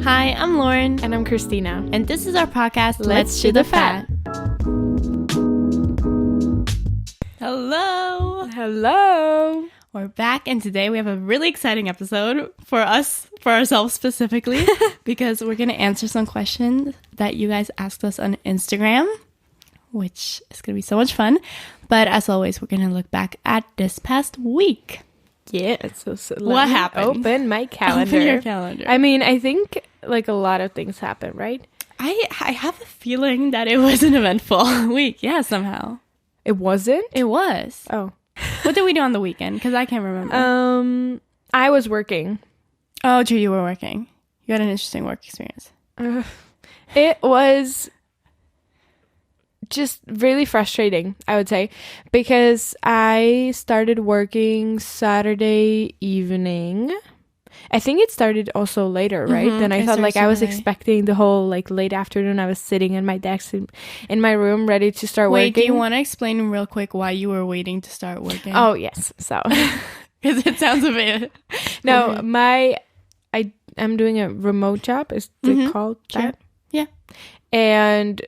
Hi, I'm Lauren. And I'm Kristyna. And this is our podcast, Let's Chew the Fat. Hello. Hello. We're back, and today we have a really exciting episode for ourselves specifically, because we're going to answer some questions that you guys asked us on Instagram, which is going to be so much fun. But as always, we're going to look back at this past week. Yeah. So what happened? Open my calendar. Open your calendar. I mean, I think like a lot of things happen, right? I have a feeling that it was an eventful week. Yeah, somehow. It wasn't? It was. Oh. What did we do on the weekend? Because I can't remember. I was working. Oh, true. You were working. You had an interesting work experience. It was just really frustrating, I would say, because I started working Saturday evening. I think it started also later, right? Then I thought I was expecting the whole late afternoon. I was sitting in my desk in my room ready to start working. Wait, do you want to explain real quick why you were waiting to start working? Oh, yes. So, because it sounds a bit... No, I'm doing a remote job. Is it called that? Yeah. And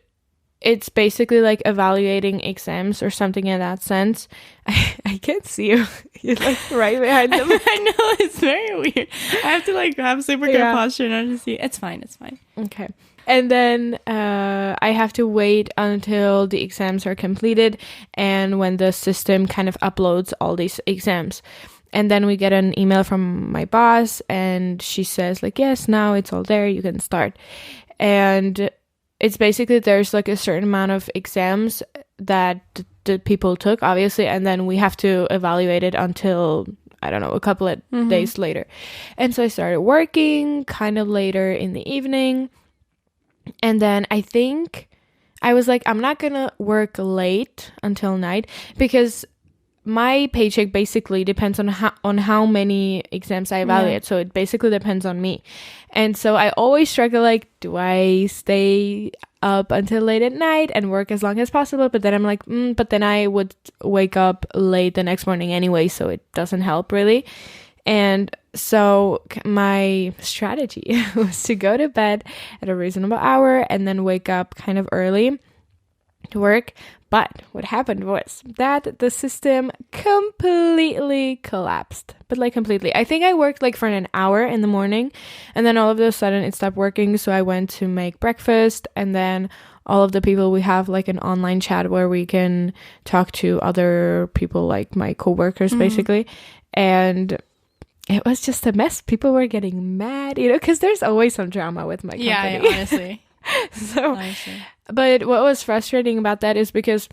it's basically like evaluating exams or something in that sense. I can't see you. You're right behind them. I know, it's very weird. I have to have super good posture in order to see. It's fine. Okay. And then I have to wait until the exams are completed and when the system kind of uploads all these exams. And then we get an email from my boss and she says yes, now it's all there. You can start. And it's basically there's a certain amount of exams that the people took, obviously, and then we have to evaluate it until, I don't know, a couple of days later. And so I started working kind of later in the evening. And then I think I was I'm not going to work late until night because my paycheck basically depends on how many exams I evaluate. So it basically depends on me. And so I always struggle, do I stay up until late at night and work as long as possible? But then I'm but then I would wake up late the next morning anyway, so it doesn't help really. And so my strategy was to go to bed at a reasonable hour and then wake up kind of early to work. But what happened was that the system completely collapsed. But completely. I think I worked for an hour in the morning and then all of a sudden it stopped working. So I went to make breakfast and then all of the people, we have an online chat where we can talk to other people, my coworkers basically. And it was just a mess. People were getting mad, because there's always some drama with my company. Yeah, honestly. But what was frustrating about that is because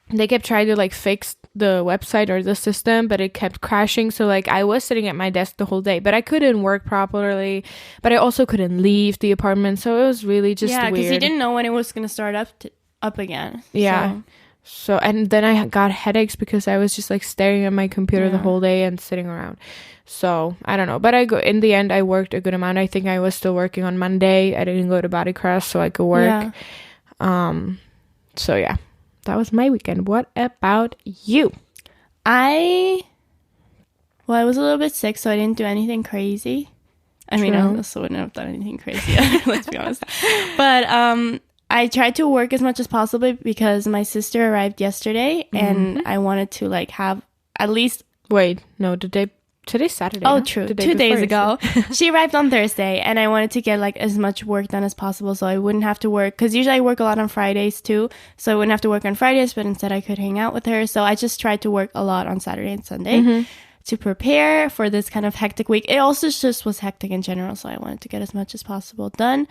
they kept trying to fix the website or the system, but it kept crashing. So I was sitting at my desk the whole day, but I couldn't work properly, but I also couldn't leave the apartment. So it was really just weird. Yeah, because you didn't know when it was going to start up again. Yeah. So and then I got headaches because I was just staring at my computer the whole day and sitting around. So I don't know, but in the end I worked a good amount. I think I was still working on Monday. I didn't go to body cross so I could work. So yeah, that was my weekend. What about you? I was a little bit sick, so I didn't do anything crazy. I mean, I also wouldn't have done anything crazy, let's be honest. But I tried to work as much as possible because my sister arrived yesterday and I wanted to have at least... Wait, no, today's Saturday. Oh, true. 2 days ago. She arrived on Thursday and I wanted to get as much work done as possible so I wouldn't have to work. Because usually I work a lot on Fridays too. So I wouldn't have to work on Fridays, but instead I could hang out with her. So I just tried to work a lot on Saturday and Sunday to prepare for this kind of hectic week. It also just was hectic in general. So I wanted to get as much as possible done.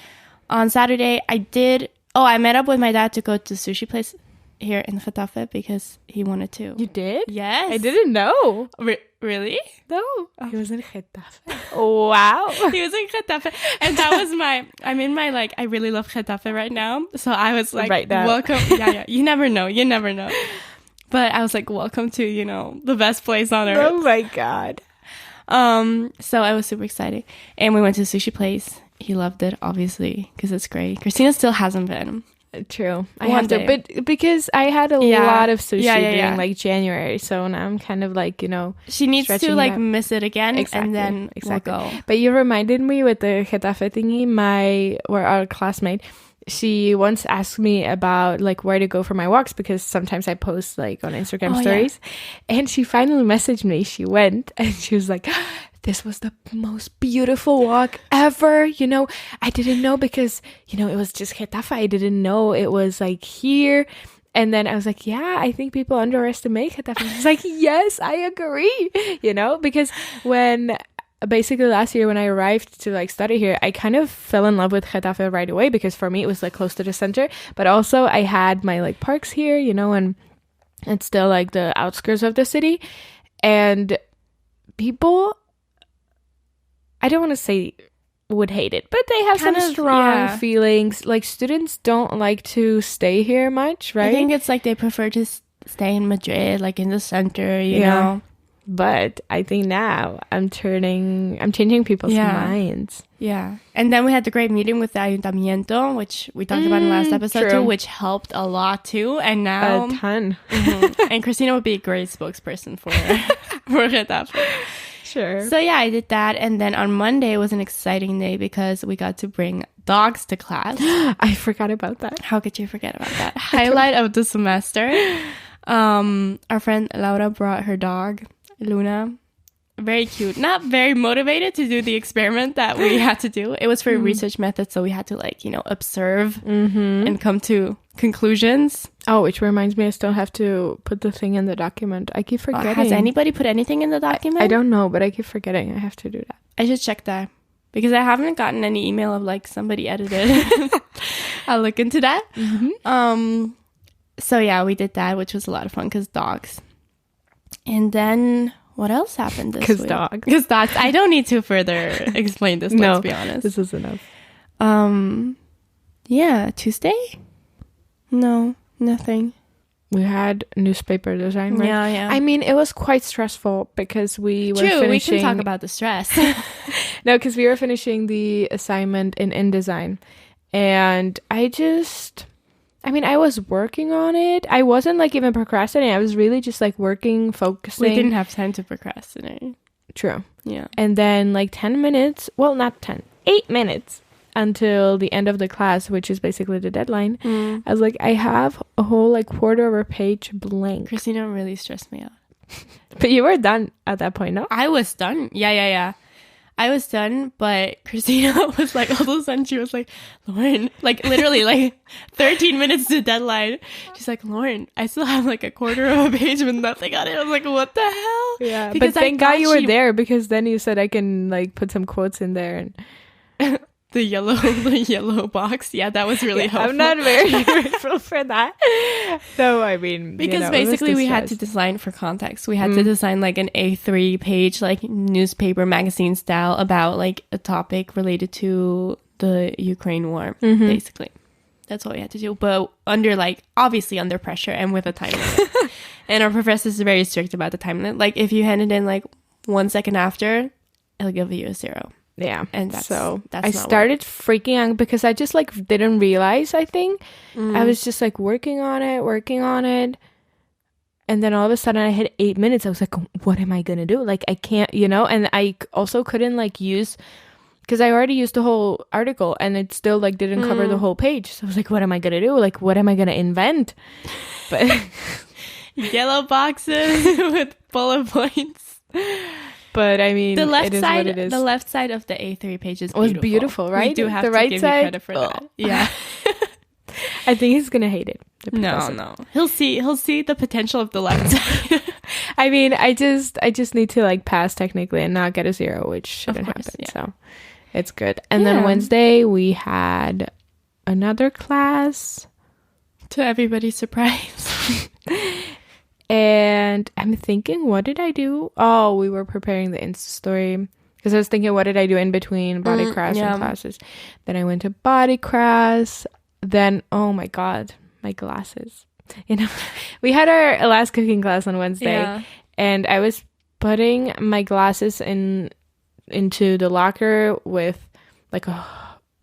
On Saturday, I met up with my dad to go to the sushi place here in Getafe because he wanted to. You did? Yes. I didn't know. Really? No. He was in Getafe. Wow. He was in Getafe. And that was I'm in my I really love Getafe right now. So I was right now. Welcome. Yeah. You never know. But I was welcome to, the best place on earth. Oh my God. So I was super excited. And we went to the sushi place. He loved it, obviously, because it's great. Kristyna still hasn't been. True. I One have to, day. but because I had a Yeah. lot of sushi Yeah, yeah, during yeah. like January, so now I'm kind of like, She needs stretching to it like out. miss it again, and then Exactly. we'll go. But you reminded me with the Getafe thingy, our classmate, she once asked me about like where to go for my walks, because sometimes I post like on Instagram stories, and she finally messaged me. She went and she was like, this was the most beautiful walk ever. I didn't know because, it was just Getafe. I didn't know it was like here. And then I was like, yeah, I think people underestimate Getafe. She's like, yes, I agree. Because when basically last year when I arrived to like study here, I kind of fell in love with Getafe right away, because for me it was like close to the center, but also I had my like parks here, and it's still like the outskirts of the city. And people, I don't want to say would hate it, but they have some strong feelings. Like students don't like to stay here much, right? I think it's like they prefer to stay in Madrid, like in the center, you know. But I think now I'm changing people's minds. Yeah. And then we had the great meeting with the Ayuntamiento, which we talked about in the last episode too, which helped a lot too. And now a ton. And Kristyna would be a great spokesperson for Getafe. Sure. So yeah, I did that. And then on Monday was an exciting day because we got to bring dogs to class. I forgot about that. How could you forget about that? Highlight of the semester. Our friend Laura brought her dog, Luna. Very cute. Not very motivated to do the experiment that we had to do. It was for research methods, so we had to observe and come to conclusions. Oh, which reminds me, I still have to put the thing in the document. I keep forgetting. Has anybody put anything in the document? I don't know, but I keep forgetting. I have to do that. I should check that because I haven't gotten any email of somebody edited. I'll look into that. So yeah, we did that, which was a lot of fun because dogs. And then what else happened this week? Because dogs. I don't need to further explain this. Let's be honest. This is enough. Yeah, Tuesday. No, nothing. We had newspaper design, right? Yeah. I mean, it was quite stressful because we were finishing... we can talk about the stress. No, because we were finishing the assignment in InDesign. And I was working on it. I wasn't even procrastinating. I was really just working, focusing. We didn't have time to procrastinate. True. Yeah. And then 10 minutes, well, not 10, 8 minutes until the end of the class, which is basically the deadline. I was like, I have a whole quarter of a page blank. Kristyna really stressed me out. But you were done at that point, no? I was done. Yeah. I was done, but Kristyna was all of a sudden she was like, Lauren, literally 13 minutes to deadline. She's like, Lauren, I still have a quarter of a page with nothing on it. I was like, what the hell? Yeah, because thank God you were there, because then you said I can put some quotes in there and the yellow box. Yeah, that was really helpful. I'm not very grateful for that. So I mean, because basically we had to design for context. We had to design an A3 page newspaper magazine style about a topic related to the Ukraine war. Basically, that's all we had to do. But under obviously under pressure and with a time limit. And our professor is very strict about the time limit. If you hand it in 1 second after, it'll give you a 0. Yeah, and that's I started freaking out because I just didn't realize. I think I was just working on it, and then all of a sudden I hit 8 minutes. I was like, what am I gonna do? I can't, and I also couldn't use, because I already used the whole article and it still didn't cover the whole page. So I was like, what am I gonna do? What am I gonna invent? But yellow boxes with bullet points. But I mean, the left it is side, what it is. The left side of the A3 page is was beautiful, right? We do have the to right give side, you credit for that. Yeah. I think he's gonna hate it. No. He'll see the potential of the left side. I mean, I just need to pass technically and not get a 0, which shouldn't happen. Yeah. So it's good. And then Wednesday we had another class. To everybody's surprise. And I'm thinking, what did I do? Oh, we were preparing the Insta story. Because I was thinking, what did I do in between body crash and classes? Then I went to body crash. Then, oh my God, my glasses. We had our last cooking class on Wednesday. Yeah. And I was putting my glasses into the locker with a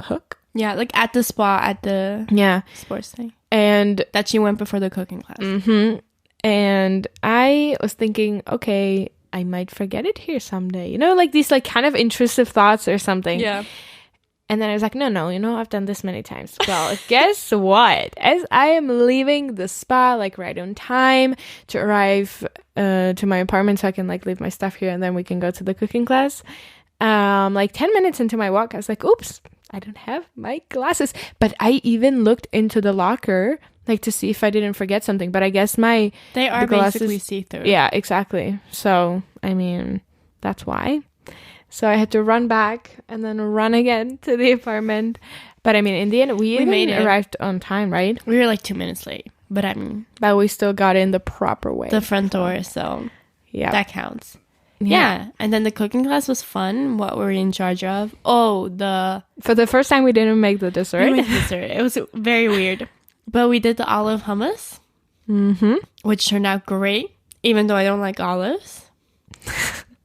hook. Yeah, like at the spa, at the sports thing. And that she went before the cooking class. Mm-hmm. And I was thinking, okay, I might forget it here someday. You know, like these like kind of intrusive thoughts or something. Yeah. And then I was like, no, you know, I've done this many times. Well, guess what? As I am leaving the spa, like right on time to arrive to my apartment so I can like leave my stuff here and then we can go to the cooking class. Like 10 minutes into my walk, I was like, oops, I don't have my glasses. But I even looked into the locker like to see if I didn't forget something. But I guess they are glasses, basically see-through. Yeah, exactly. So, I mean, that's why. So I had to run back and then run again to the apartment. But I mean, in the end, we made it. Arrived on time, right? We were like 2 minutes late. But I mean... But we still got in the proper way. The front door, so yeah, that counts. Yeah. And then the cooking class was fun. What were we in charge of? For the first time, we didn't make the dessert. We made the dessert. It was very weird. But we did the olive hummus. Mm-hmm. Which turned out great. Even though I don't like olives.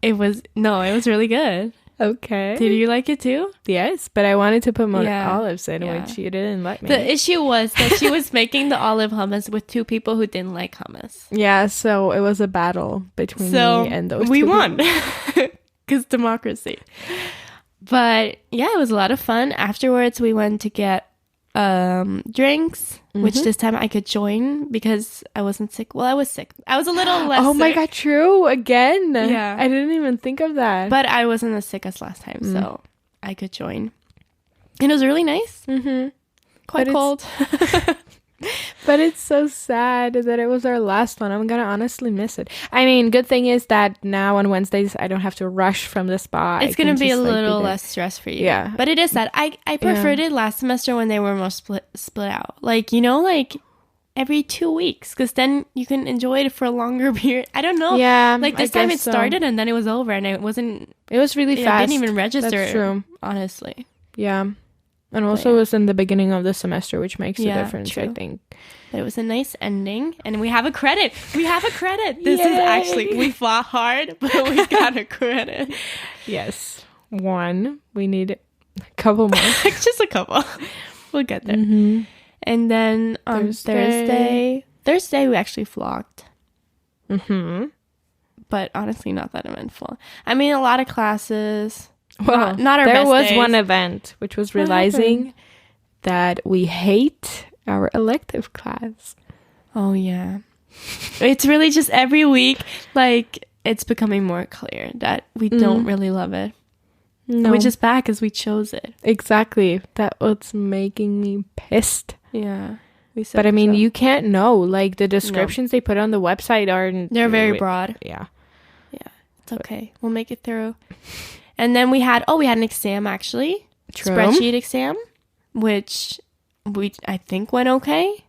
It was really good. Okay. Did you like it too? Yes, but I wanted to put more olives in, which you didn't let me. The issue was that she was making the olive hummus with two people who didn't like hummus. Yeah, so it was a battle between me and those two. We won. Because democracy. But yeah, it was a lot of fun. Afterwards, we went to get drinks, which this time I could join because I wasn't sick. Well, I was sick. I was a little less sick. My God, true. Again. Yeah. I didn't even think of that. But I wasn't as sick as last time, so I could join. And it was really nice. Mm-hmm. Quite cold. But it's so sad that it was our last one. I'm going to honestly miss it. I mean, good thing is that now on Wednesdays, I don't have to rush from the spa. It's going to be a little less stress for you. Yeah. But it is sad. I preferred it last semester when they were more split out. Like, you know, like every 2 weeks. Because then you can enjoy it for a longer period. I don't know. Yeah. Like this time it started and then it was over. And it was really fast. I didn't even register. That's true. Honestly. Yeah. And also it was in the beginning of the semester, which makes a difference, true. I think. But it was a nice ending. And we have a credit. This is actually, we fought hard, but we got a credit. Yes. 1. We need a couple more. Just a couple. We'll get there. Mm-hmm. And then on Thursday we actually vlogged. Mm-hmm. But honestly, not that eventful. I mean, a lot of classes... Well, not our best days. One event, which was realizing that we hate our elective class. Oh, yeah. It's really just every week, like, it's becoming more clear that we don't really love it. No. Which is bad because we chose it. Exactly. That was making me pissed. Yeah. But I mean, you can't know. Like, the descriptions they put on the website they're very broad. Yeah. Yeah. It's okay. We'll make it through. And then we had an exam, actually. True. Spreadsheet exam, which I think went okay.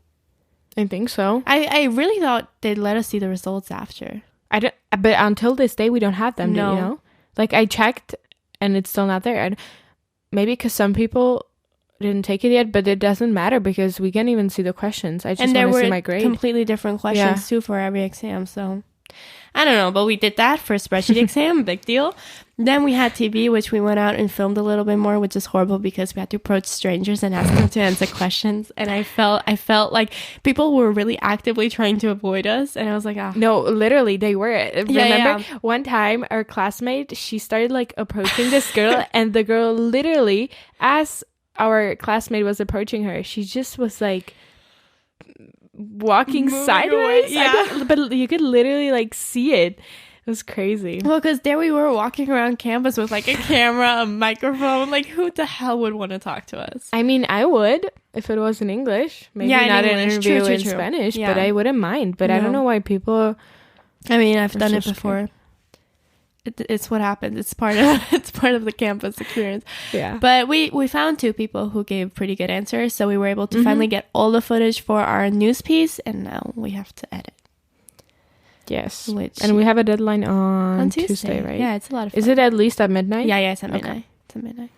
I think so. I really thought they'd let us see the results after. But until this day, we don't have them, no. You know? Like, I checked, and it's still not there. And maybe because some people didn't take it yet, but it doesn't matter because we can't even see the questions. I just want to see my grade. And there were completely different questions, too, for every exam, so... I don't know, but we did that for a spreadsheet exam, big deal. Then we had TV, which we went out and filmed a little bit more, which is horrible because we had to approach strangers and ask them to answer questions. And I felt like people were really actively trying to avoid us. And I was like, No, literally, they were. Remember one time our classmate, she started like approaching this girl and the girl literally, as our classmate was approaching her, she just was like... walking sideways. But you could literally like see it. It was crazy. Well, because there we were walking around campus with like a camera, a microphone. Like, who the hell would want to talk to us? I mean, I would if it was in English. Maybe not an interview in Spanish, but I wouldn't mind. But I don't know why people... I mean, I've done it before. It's what happens. It's part of the campus experience. Yeah. But we found 2 people who gave pretty good answers, so we were able to finally get all the footage for our news piece, and now we have to edit. Yes. And we have a deadline on Tuesday, right? Yeah, it's a lot of fun. Is it at least at midnight? Yeah, it's at midnight. Okay. It's at midnight.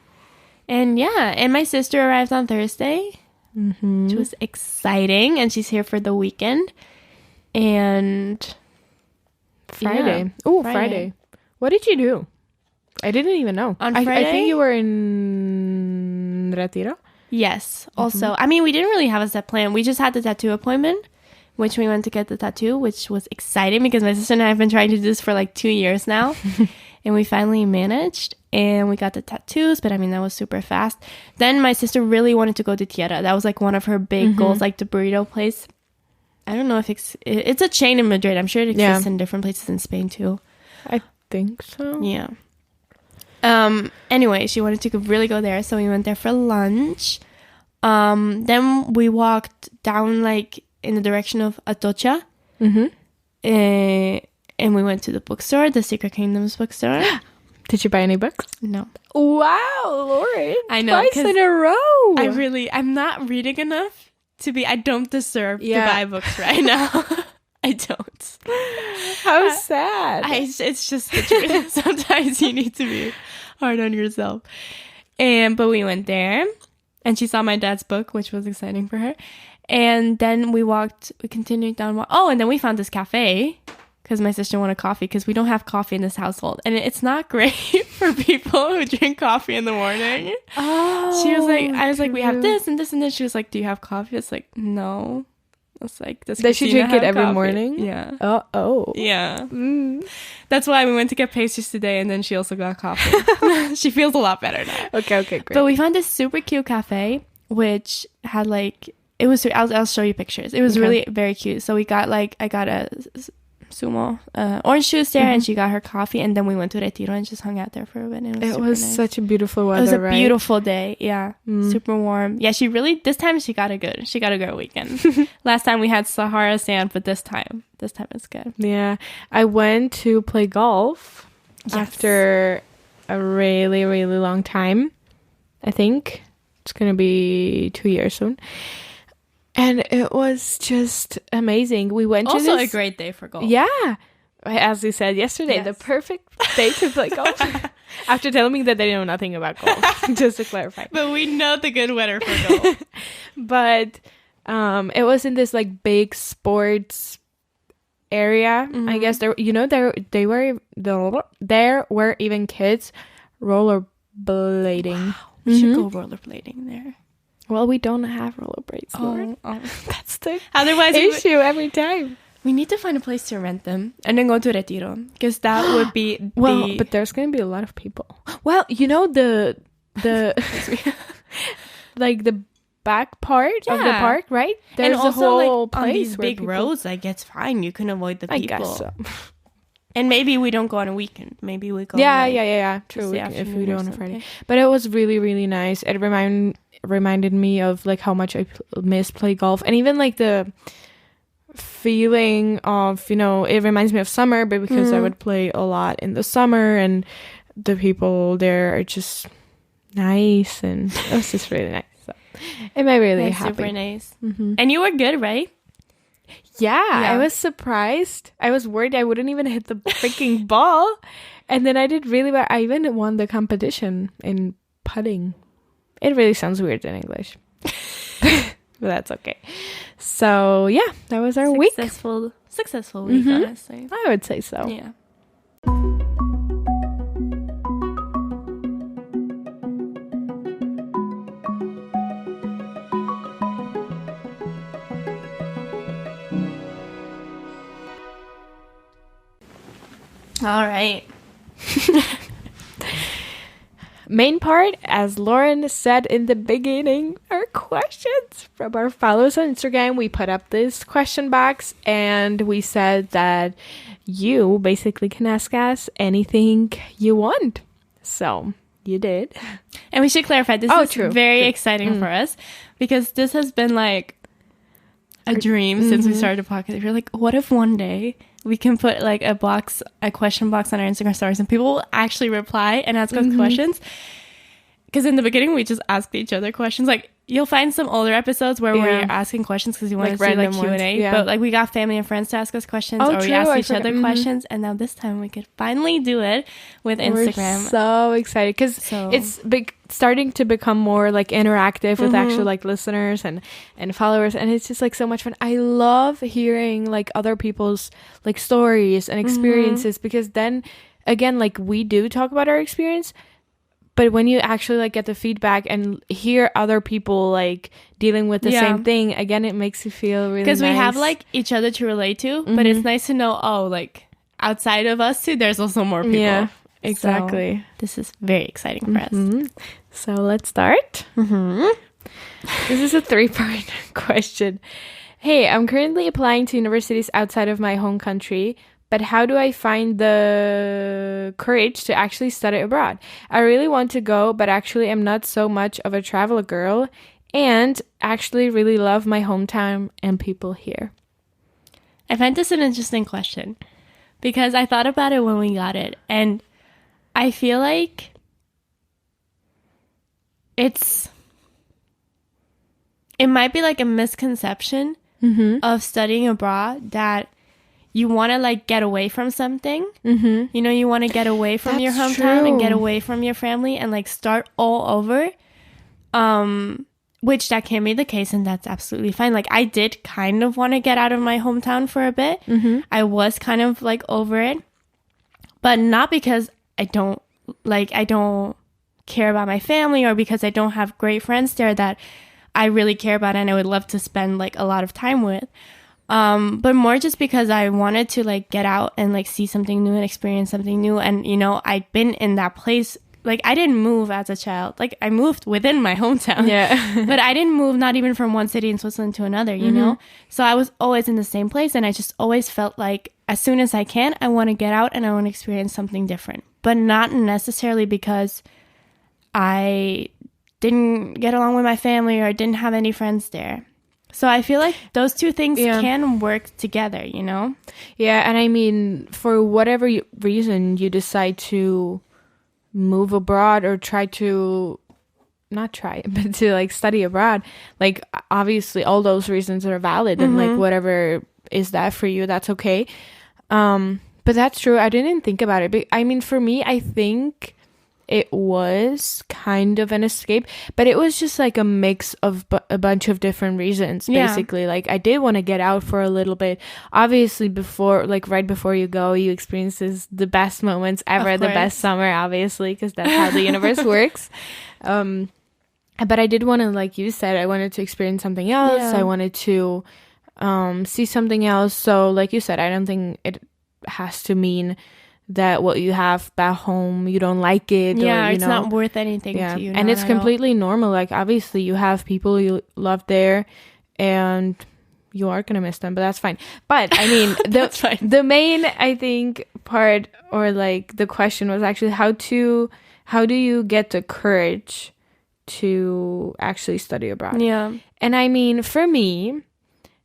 And and my sister arrived on Thursday, which was exciting, and she's here for the weekend. And Friday. Oh, Friday. What did you do? I didn't even know. On Friday? I think you were in Retiro. Yes. Also, I mean, we didn't really have a set plan. We just had the tattoo appointment, which we went to get the tattoo, which was exciting because my sister and I have been trying to do this for like 2 years now. And we finally managed and we got the tattoos, but I mean, that was super fast. Then my sister really wanted to go to Tierra. That was like one of her big goals, like the burrito place. I don't know if it's a chain in Madrid. I'm sure it exists in different places in Spain too. I think so. Yeah. Anyway, she wanted to really go there, so we went there for lunch. Then we walked down like in the direction of Atocha. And we went to the bookstore, the Secret Kingdoms bookstore. Did you buy any books? No. Wow, Lauren. I know. Twice in a row. I'm not reading enough I don't deserve to buy books right now. I don't. How sad. It's just the truth. Sometimes you need to be hard on yourself. But we went there and she saw my dad's book, which was exciting for her. And then we continued down. And then we found this cafe because my sister wanted coffee because we don't have coffee in this household. And it's not great for people who drink coffee in the morning. Oh, she was like, I was like, we have this and this and this. She was like, do you have coffee? It's like, no. It's like, does she drink it every morning? Yeah. Oh. Yeah. That's why we went to get pastries today, and then she also got coffee. She feels a lot better now. Okay, great. But we found this super cute cafe, which had like, it was, I'll show you pictures. It was really very cute. So I got a sumo orange juice there, and she got her coffee, and then we went to Retiro and just hung out there for a bit. It was nice. Such a beautiful weather. It was a beautiful day. Yeah. Super warm. Yeah, this time she got a good weekend. Last time we had Sahara sand, but this time it's good. Yeah. I went to play golf after a really, really long time. I think it's going to be 2 years soon. And it was just amazing. We went also a great day for golf. Yeah. As you said yesterday, the perfect day to play golf. After telling me that they know nothing about golf, just to clarify. But we know the good weather for golf. But it was in this like big sports area. I guess there were even kids rollerblading. Wow. We should go rollerblading there. Well, we don't have rollerblades, Lauren. That's the issue every time. We need to find a place to rent them and then go to Retiro, because that would be but there's going to be a lot of people. Well, you know the like the back part of the park, right? There's and also a whole place on these big roads. Like it's fine, you can avoid the people. I guess so. And maybe we don't go on a weekend. Maybe we go. Yeah. True. If we do on a Friday. But it was really, really nice. It reminded me of like how much I miss play golf, and even like the feeling of, it reminds me of summer, but because I would play a lot in the summer, and the people there are just nice, and it was just really nice. So it made me really happy. Super nice. And you were good, right? Yeah, I was surprised. I was worried I wouldn't even hit the freaking ball. And then I did really well. I even won the competition in putting. It really sounds weird in English. But that's okay. So, yeah, that was our week. Successful week, honestly. I would say so. Yeah. All right. Main part, as Lauren said in the beginning, are questions from our followers on Instagram. We put up this question box, and we said that you basically can ask us anything you want. So you did. And we should clarify, this is very exciting for us, because this has been like a dream since we started the podcast. We're like, what if one day we can put like a question box on our Instagram stories, and people will actually reply and ask us questions? Because in the beginning, we just asked each other questions. Like, you'll find some older episodes where we're asking questions because we want to do like Q&A. Yeah. But like, we got family and friends to ask us questions, or we asked each other questions. And now this time we could finally do it with Instagram. We're so excited because it's starting to become more like interactive with actual like listeners and followers, and it's just like so much fun. I love hearing like other people's like stories and experiences, because then again, like, we do talk about our experience, But when you actually like get the feedback and hear other people like dealing with the same thing, again, it makes you feel really nice. Because we have like each other to relate to, but it's nice to know, like outside of us too, there's also more people. Yeah, exactly. So this is very exciting for us. So let's start. This is a 3-part question. Hey, I'm currently applying to universities outside of my home country, but how do I find the courage to actually study abroad? I really want to go, but actually I'm not so much of a travel girl and actually really love my hometown and people here. I find this an interesting question because I thought about it when we got it, and I feel like it might be like a misconception of studying abroad that you want to like get away from something. You know, you want to get away from your hometown and get away from your family and like start all over. Which that can be the case, and that's absolutely fine. Like I did kind of want to get out of my hometown for a bit. I was kind of like over it, but not because I don't care about my family or because I don't have great friends there that I really care about and I would love to spend like a lot of time with. But more just because I wanted to like get out and like see something new and experience something new. And, you know, I'd been in that place. Like I didn't move as a child. Like I moved within my hometown. Yeah. But I didn't move not even from one city in Switzerland to another, you know? So I was always in the same place. And I just always felt like as soon as I can, I want to get out and I want to experience something different. But not necessarily because I didn't get along with my family or didn't have any friends there. So I feel like those two things can work together, you know? Yeah, and I mean, for whatever reason you decide to move abroad or but to like study abroad, like obviously all those reasons are valid and like whatever is that for you, that's okay. But that's true. I didn't think about it. But I mean, for me, I think it was kind of an escape, but it was just like a mix of a bunch of different reasons, basically. Like I did want to get out for a little bit. Obviously right before you go, you experience the best moments ever, the best summer, obviously, because that's how the universe works. But I did want to, like you said, I wanted to experience something else. I wanted to see something else. So like you said, I don't think it has to mean that what you have back home, you don't like it. Yeah, or, it's not worth anything to you. And it's completely normal. Like, obviously, you have people you love there, and you are going to miss them, but that's fine. But, I mean, the main, I think, part, or, like, the question was actually how do you get the courage to actually study abroad? Yeah. And, I mean, for me,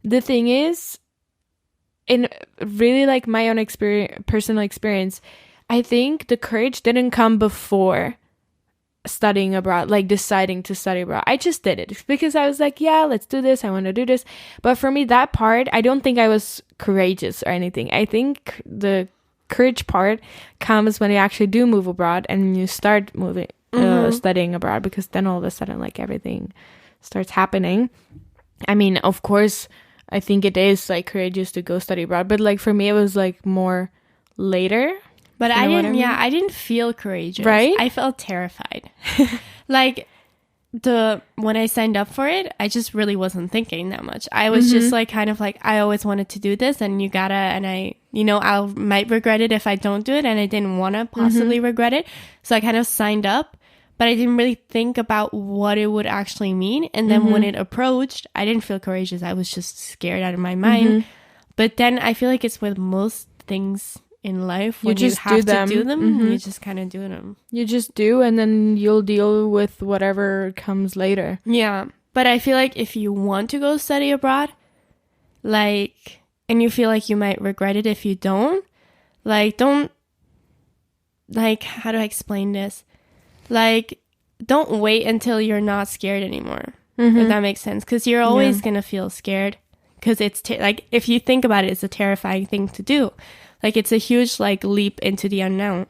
the thing is, in really like my own personal experience, I think the courage didn't come before studying abroad, like deciding to study abroad. I just did it because I was like, yeah, let's do this. I want to do this. But for me, that part, I don't think I was courageous or anything. I think the courage part comes when you actually do move abroad and you start studying abroad, because then all of a sudden, like, everything starts happening. I mean, of course, I think it is like courageous to go study abroad, but like for me it was like more later. But I didn't feel courageous. Right? I felt terrified. Like when I signed up for it, I just really wasn't thinking that much. I was just like kind of like, I always wanted to do this, and I might regret it if I don't do it, and I didn't want to possibly regret it. So I kind of signed up. But I didn't really think about what it would actually mean. And then when it approached, I didn't feel courageous. I was just scared out of my mind. But then I feel like it's with most things in life. When you have to do them, you just kind of do them. You just do, and then you'll deal with whatever comes later. Yeah. But I feel like if you want to go study abroad, like, and you feel like you might regret it if you don't, like, how do I explain this? Like, don't wait until you're not scared anymore, if that makes sense. Because you're always going to feel scared. Because it's, like, if you think about it, it's a terrifying thing to do. Like, it's a huge, like, leap into the unknown.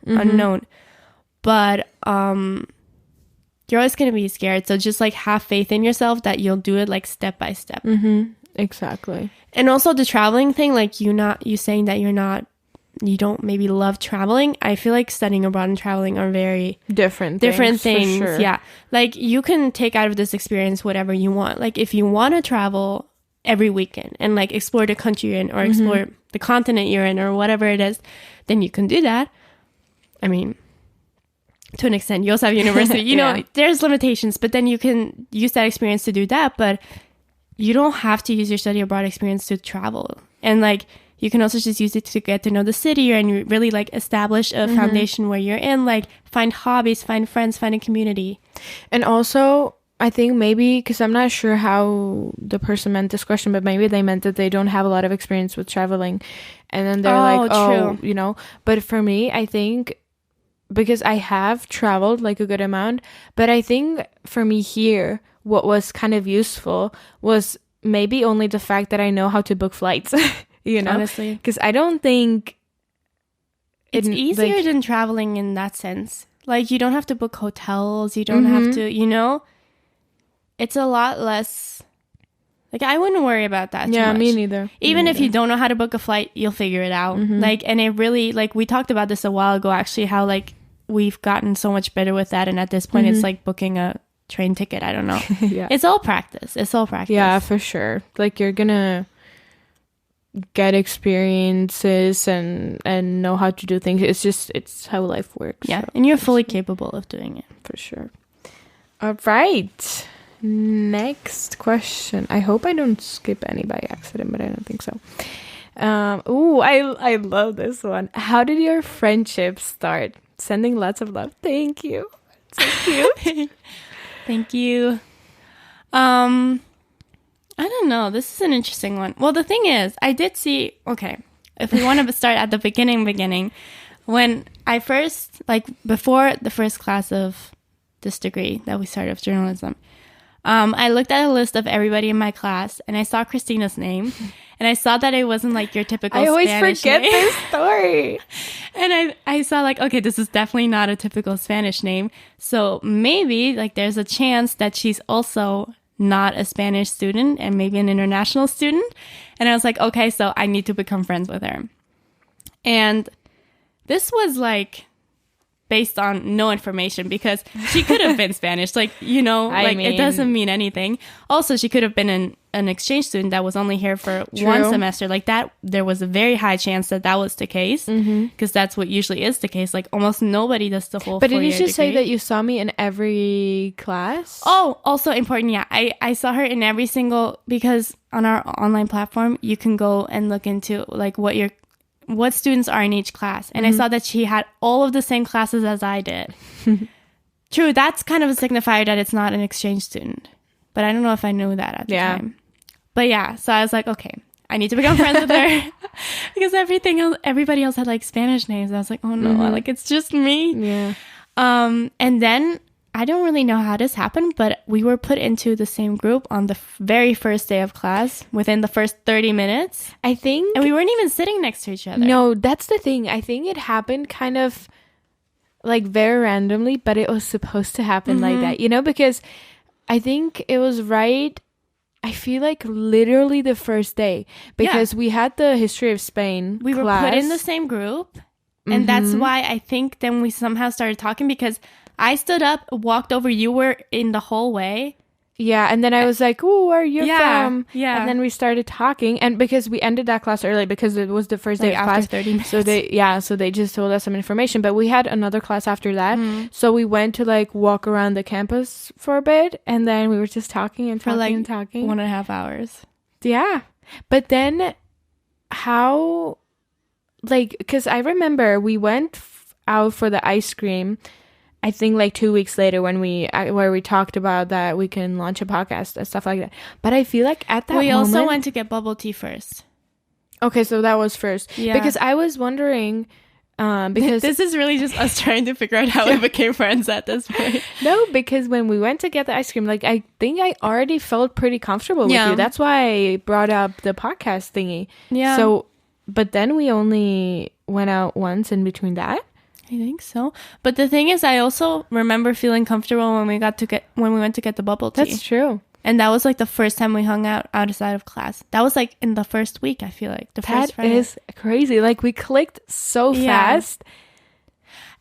But you're always going to be scared. So just, like, have faith in yourself that you'll do it, like, step by step. Exactly. And also the traveling thing, like, you saying that you're not you don't maybe love traveling, I feel like studying abroad and traveling are very different things. for sure. Yeah. Like you can take out of this experience whatever you want. Like if you want to travel every weekend and like explore the country you're in or explore the continent you're in or whatever it is, then you can do that. I mean, to an extent, you also have university, you know, there's limitations, but then you can use that experience to do that. But you don't have to use your study abroad experience to travel. And like, you can also just use it to get to know the city you're in, and really like establish a foundation where you're in, like find hobbies, find friends, find a community. And also, I think maybe, because I'm not sure how the person meant this question, but maybe they meant that they don't have a lot of experience with traveling. And then they're like, oh, you know. But for me, I think, because I have traveled like a good amount, but I think for me here, what was kind of useful was maybe only the fact that I know how to book flights. You know, honestly, because I don't think it's easier like, than traveling in that sense. Like you don't have to book hotels. You don't have to, you know, it's a lot less. Like I wouldn't worry about that. Yeah, too much. Me neither. Even if you don't know how to book a flight, you'll figure it out. Like, and it really, like we talked about this a while ago, actually, how like we've gotten so much better with that. And at this point, it's like booking a train ticket. I don't know. It's all practice. It's all practice. Yeah, for sure. Like you're gonna get experiences and know how to do things. It's how life works. Yeah, so. And you're fully capable of doing it. For sure. All right, next question. I hope I don't skip any by accident, but I don't think so. I love this one. How did your friendship start? Sending lots of love. Thank you. So cute. Thank you. I don't know. This is an interesting one. Well, the thing is, I did see, okay, if we want to start at the beginning, when I first, like before the first class of this degree that we started of journalism, I looked at a list of everybody in my class and I saw Kristyna's name and I saw that it wasn't like your typical Spanish name. I always forget this story. And I saw like, okay, this is definitely not a typical Spanish name. So maybe like there's a chance that she's also not a Spanish student and maybe an international student. And I was like, okay, so I need to become friends with her. And this was like based on no information because she could have been Spanish. Like, you know, like it doesn't mean anything. Also, she could have been an exchange student that was only here for one semester. Like that, there was a very high chance that was the case because that's what usually is the case. Like almost nobody does the whole 4-year degree. But did you just say that you saw me in every class? Oh, also important. Yeah, I saw her in every single, because on our online platform, you can go and look into like what students are in each class. And I saw that she had all of the same classes as I did. True, that's kind of a signifier that it's not an exchange student. But I don't know if I knew that at the time. But yeah, so I was like, okay, I need to become friends with her. Because everybody else had like Spanish names. I was like, oh no, like it's just me. Yeah. And then I don't really know how this happened, but we were put into the same group on the very first day of class within the first 30 minutes. I think. And we weren't even sitting next to each other. No, that's the thing. I think it happened kind of like very randomly, but it was supposed to happen like that, you know, because I think it was right. I feel like literally the first day because we had the history of Spain We class. were put in the same group. And that's why I think then we somehow started talking because I stood up, walked over. You were in the hallway. Yeah. And then I was like, oh, where are you from? Yeah. And then we started talking. And because we ended that class early because it was the first day of class. 30 minutes. So they just told us some information. But we had another class after that. So we went to like walk around the campus for a bit. And then we were just talking and talking and talking. 1.5 hours. Yeah. But then how, like, because I remember we went out for the ice cream, I think like 2 weeks later where we talked about that we can launch a podcast and stuff like that. But I feel like at that moment... We also went to get bubble tea first. Okay, so that was first. Yeah. Because I was wondering... because this is really just us trying to figure out how we became friends at this point. No, because when we went to get the ice cream, like I think I already felt pretty comfortable with you. That's why I brought up the podcast thingy. Yeah. So, but then we only went out once in between that. I think so. But the thing is, I also remember feeling comfortable when we went to get the bubble tea. That's true. And that was like the first time we hung out outside of class. That was like in the first week, I feel like. The first Friday. That is crazy. Like we clicked so fast.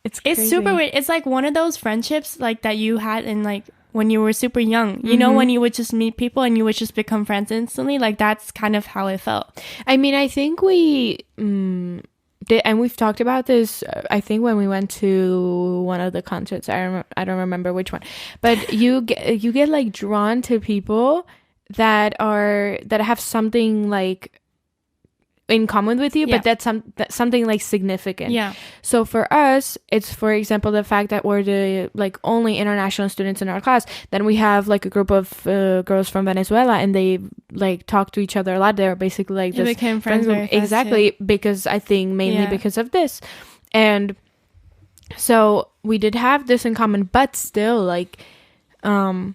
It's crazy. It's super weird. It's like one of those friendships like that you had in like when you were super young. You know, when you would just meet people and you would just become friends instantly. Like that's kind of how it felt. I mean, I think we did, and we've talked about this, I think when we went to one of the concerts. I don't remember which one. But you get like drawn to people that have something like in common with you, but that's something like significant. Yeah. So for us, it's, for example, the fact that we're the like only international students in our class. Then we have like a group of girls from Venezuela, and they like talk to each other a lot. They're basically like they this became friends very fast, exactly, because I think mainly because of this. And so we did have this in common, but still like I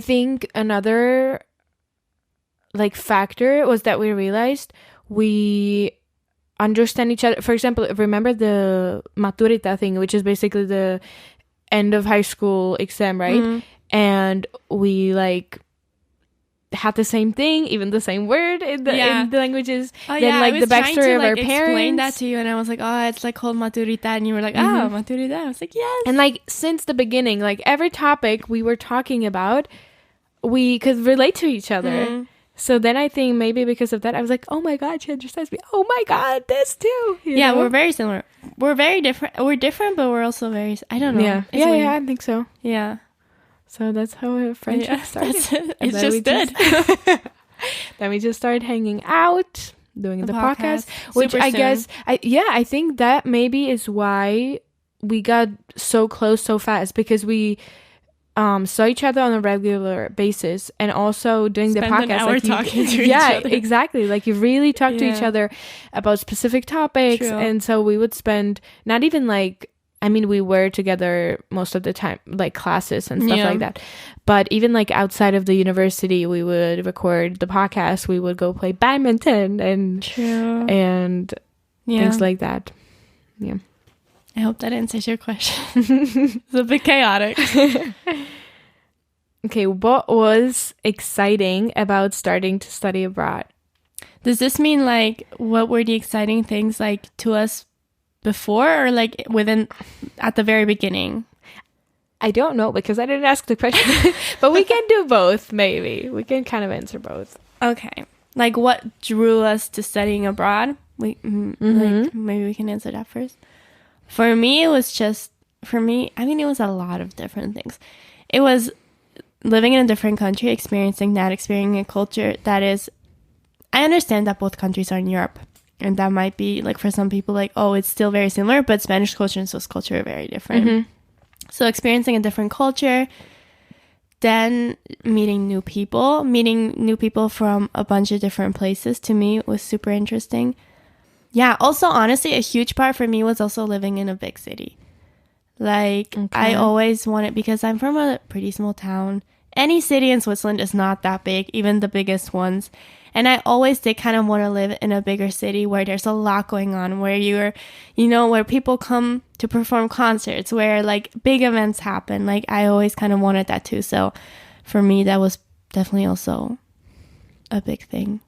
think another like factor was that we realized we understand each other. For example, remember the maturita thing, which is basically the end of high school exam, right? And we like had the same thing, even the same word in the languages. Then like the backstory of our parents. I explained that to you, and I was like, oh, it's like called maturita, and you were like, oh, maturita. I was like, yes. And like since the beginning, like every topic we were talking about, we could relate to each other. So then I think maybe because of that, I was like, oh my God, she understands me. Oh my God, this too. You know? We're very similar. We're very different. We're different, but we're also very, I don't know. Yeah, yeah, I think so. Yeah. So that's how a friendship started. It's just good. Then we just started hanging out, doing the podcast, which I guess, I think that maybe is why we got so close so fast, because we saw each other on a regular basis, and also doing the podcast, an hour like talking to each other. Exactly, like you really talk to each other about specific topics. True. And so we would spend not even like, I mean, we were together most of the time, like classes and stuff like that, but even like outside of the university, we would record the podcast, we would go play badminton and things like that. I hope that answers your question. It's a bit chaotic. Okay, what was exciting about starting to study abroad? Does this mean like what were the exciting things like to us before, or like at the very beginning? I don't know, because I didn't ask the question. But we can do both, maybe. We can kind of answer both. Okay. Like what drew us to studying abroad? Like maybe we can answer that first. For me, it was it was a lot of different things. It was living in a different country, experiencing a culture that is, I understand that both countries are in Europe, and that might be like for some people like, oh, it's still very similar, but Spanish culture and Swiss culture are very different. So experiencing a different culture, then meeting new people from a bunch of different places, to me was super interesting. Yeah, also, honestly, a huge part for me was also living in a big city. Like, I always wanted, because I'm from a pretty small town. Any city in Switzerland is not that big, even the biggest ones. And I always did kind of want to live in a bigger city where there's a lot going on, where where people come to perform concerts, where like big events happen. Like, I always kind of wanted that too. So for me, that was definitely also a big thing.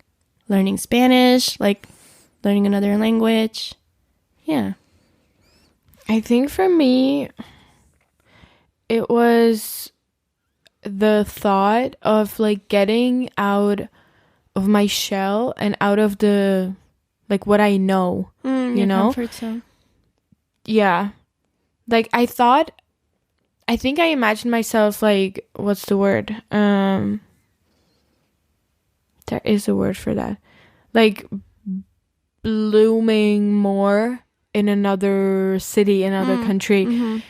Learning Spanish, like learning another language. Yeah. I think for me, it was the thought of like getting out of my shell and out of the like what I know, you know? Comfort zone. Yeah. Like I think I imagined myself like, what's the word? There is a word for that. Like blooming more in another city, another country.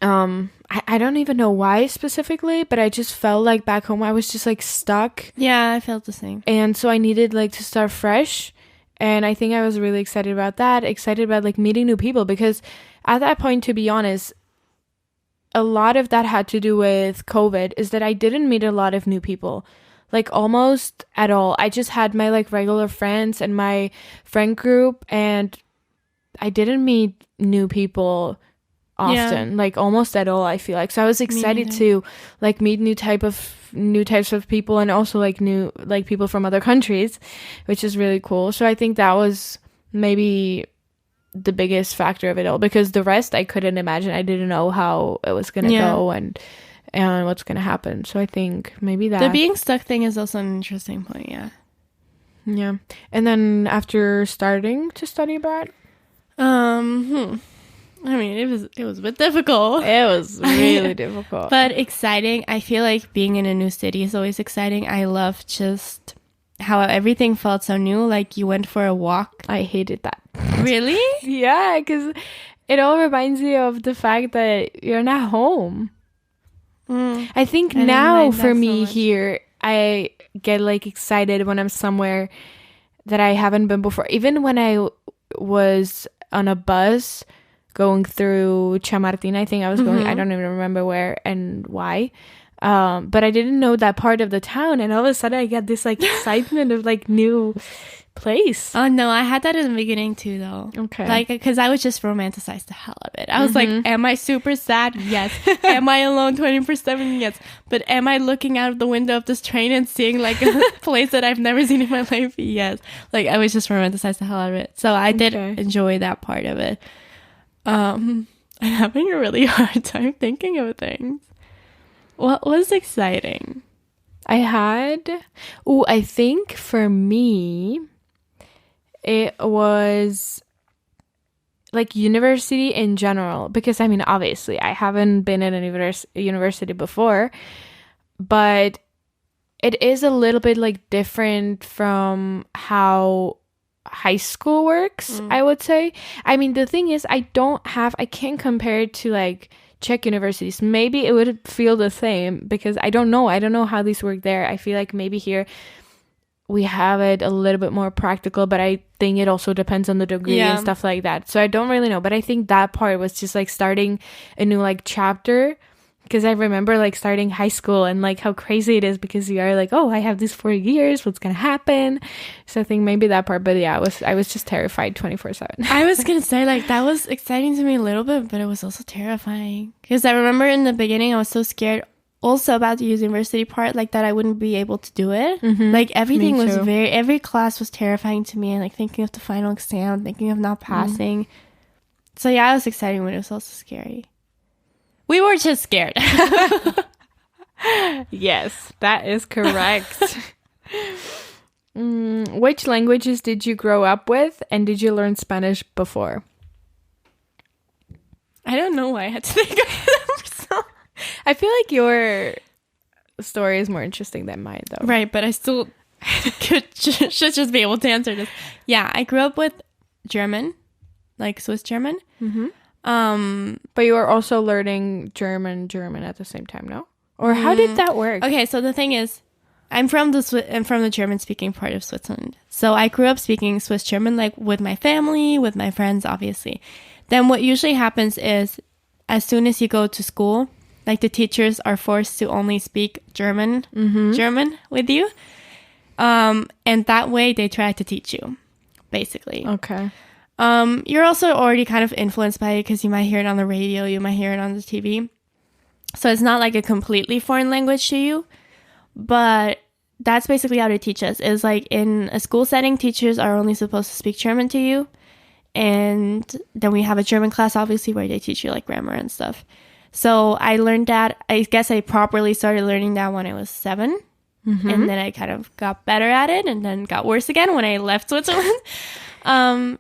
I don't even know why specifically, but I just felt like back home I was just like stuck. Yeah, I felt the same. And so I needed like to start fresh. And I think I was really excited about that, excited about like meeting new people, because at that point, to be honest, a lot of that had to do with COVID, is that I didn't meet a lot of new people. Like almost at all. I just had my like regular friends and my friend group, and I didn't meet new people often, like almost at all, I feel like. So I was excited to like meet new types of people, and also like new like people from other countries, which is really cool. So I think that was maybe the biggest factor of it all, because the rest I couldn't imagine. I didn't know how it was gonna go and what's gonna happen. So I think maybe that the being stuck thing is also an interesting point. Yeah. And then after starting to study abroad, I mean, it was a bit difficult. It was really difficult. But exciting. I feel like being in a new city is always exciting. I love just how everything felt so new. Like you went for a walk. I hated that. Really? Yeah, because it all reminds you of the fact that you're not home. I think now for me here, I get like excited when I'm somewhere that I haven't been before. Even when I was on a bus going through Chamartin, I think I was going, I don't even remember where and why. But I didn't know that part of the town, and all of a sudden I get this like excitement of like new place. Oh no, I had that in the beginning too though. Okay. Like, because I would just romanticize the hell of it. I was like, am I super sad? Yes. Am I alone 24/7? Yes. But am I looking out of the window of this train and seeing like a place that I've never seen in my life? Yes. Like I would just romanticize the hell out of it. So I did enjoy that part of it. I'm having a really hard time thinking of things. What was exciting? I think for me, it was like university in general, because I mean, obviously I haven't been in a university before, but it is a little bit like different from how high school works, I would say. I mean, the thing is, I can't compare it to like Czech universities. Maybe it would feel the same, because I don't know how these work there. I feel like maybe here we have it a little bit more practical, but I think it also depends on the degree and stuff like that. So I don't really know, but I think that part was just like starting a new like chapter, because I remember like starting high school and like how crazy it is, because you are like, oh, I have these 4 years, what's gonna happen? So I think maybe that part, but yeah, I was just terrified 24/7. I was gonna say like that was exciting to me a little bit, but it was also terrifying, because I remember in the beginning I was so scared also about the university part, like that I wouldn't be able to do it. Like everything was every class was terrifying to me, and like thinking of the final exam, thinking of not passing. So yeah, it was exciting, but it was also scary. We were just scared. Yes, that is correct. Which languages did you grow up with, and did you learn Spanish before? I don't know why I had to think of them. So. I feel like your story is more interesting than mine, though. Right, but I still should just be able to answer this. Yeah, I grew up with German, like Swiss German. But you were also learning German at the same time, no? Or how did that work? Okay, so the thing is, I'm from the German-speaking part of Switzerland. So I grew up speaking Swiss German, like with my family, with my friends, obviously. Then what usually happens is, as soon as you go to school, like the teachers are forced to only speak German with you. And that way they try to teach you, basically. Okay. You're also already kind of influenced by it, because you might hear it on the radio, you might hear it on the TV. So it's not like a completely foreign language to you, but that's basically how they teach us. Is like in a school setting, teachers are only supposed to speak German to you. And then we have a German class, obviously, where they teach you like grammar and stuff. So I learned that. I guess I properly started learning that when I was 7. And then I kind of got better at it, and then got worse again when I left Switzerland.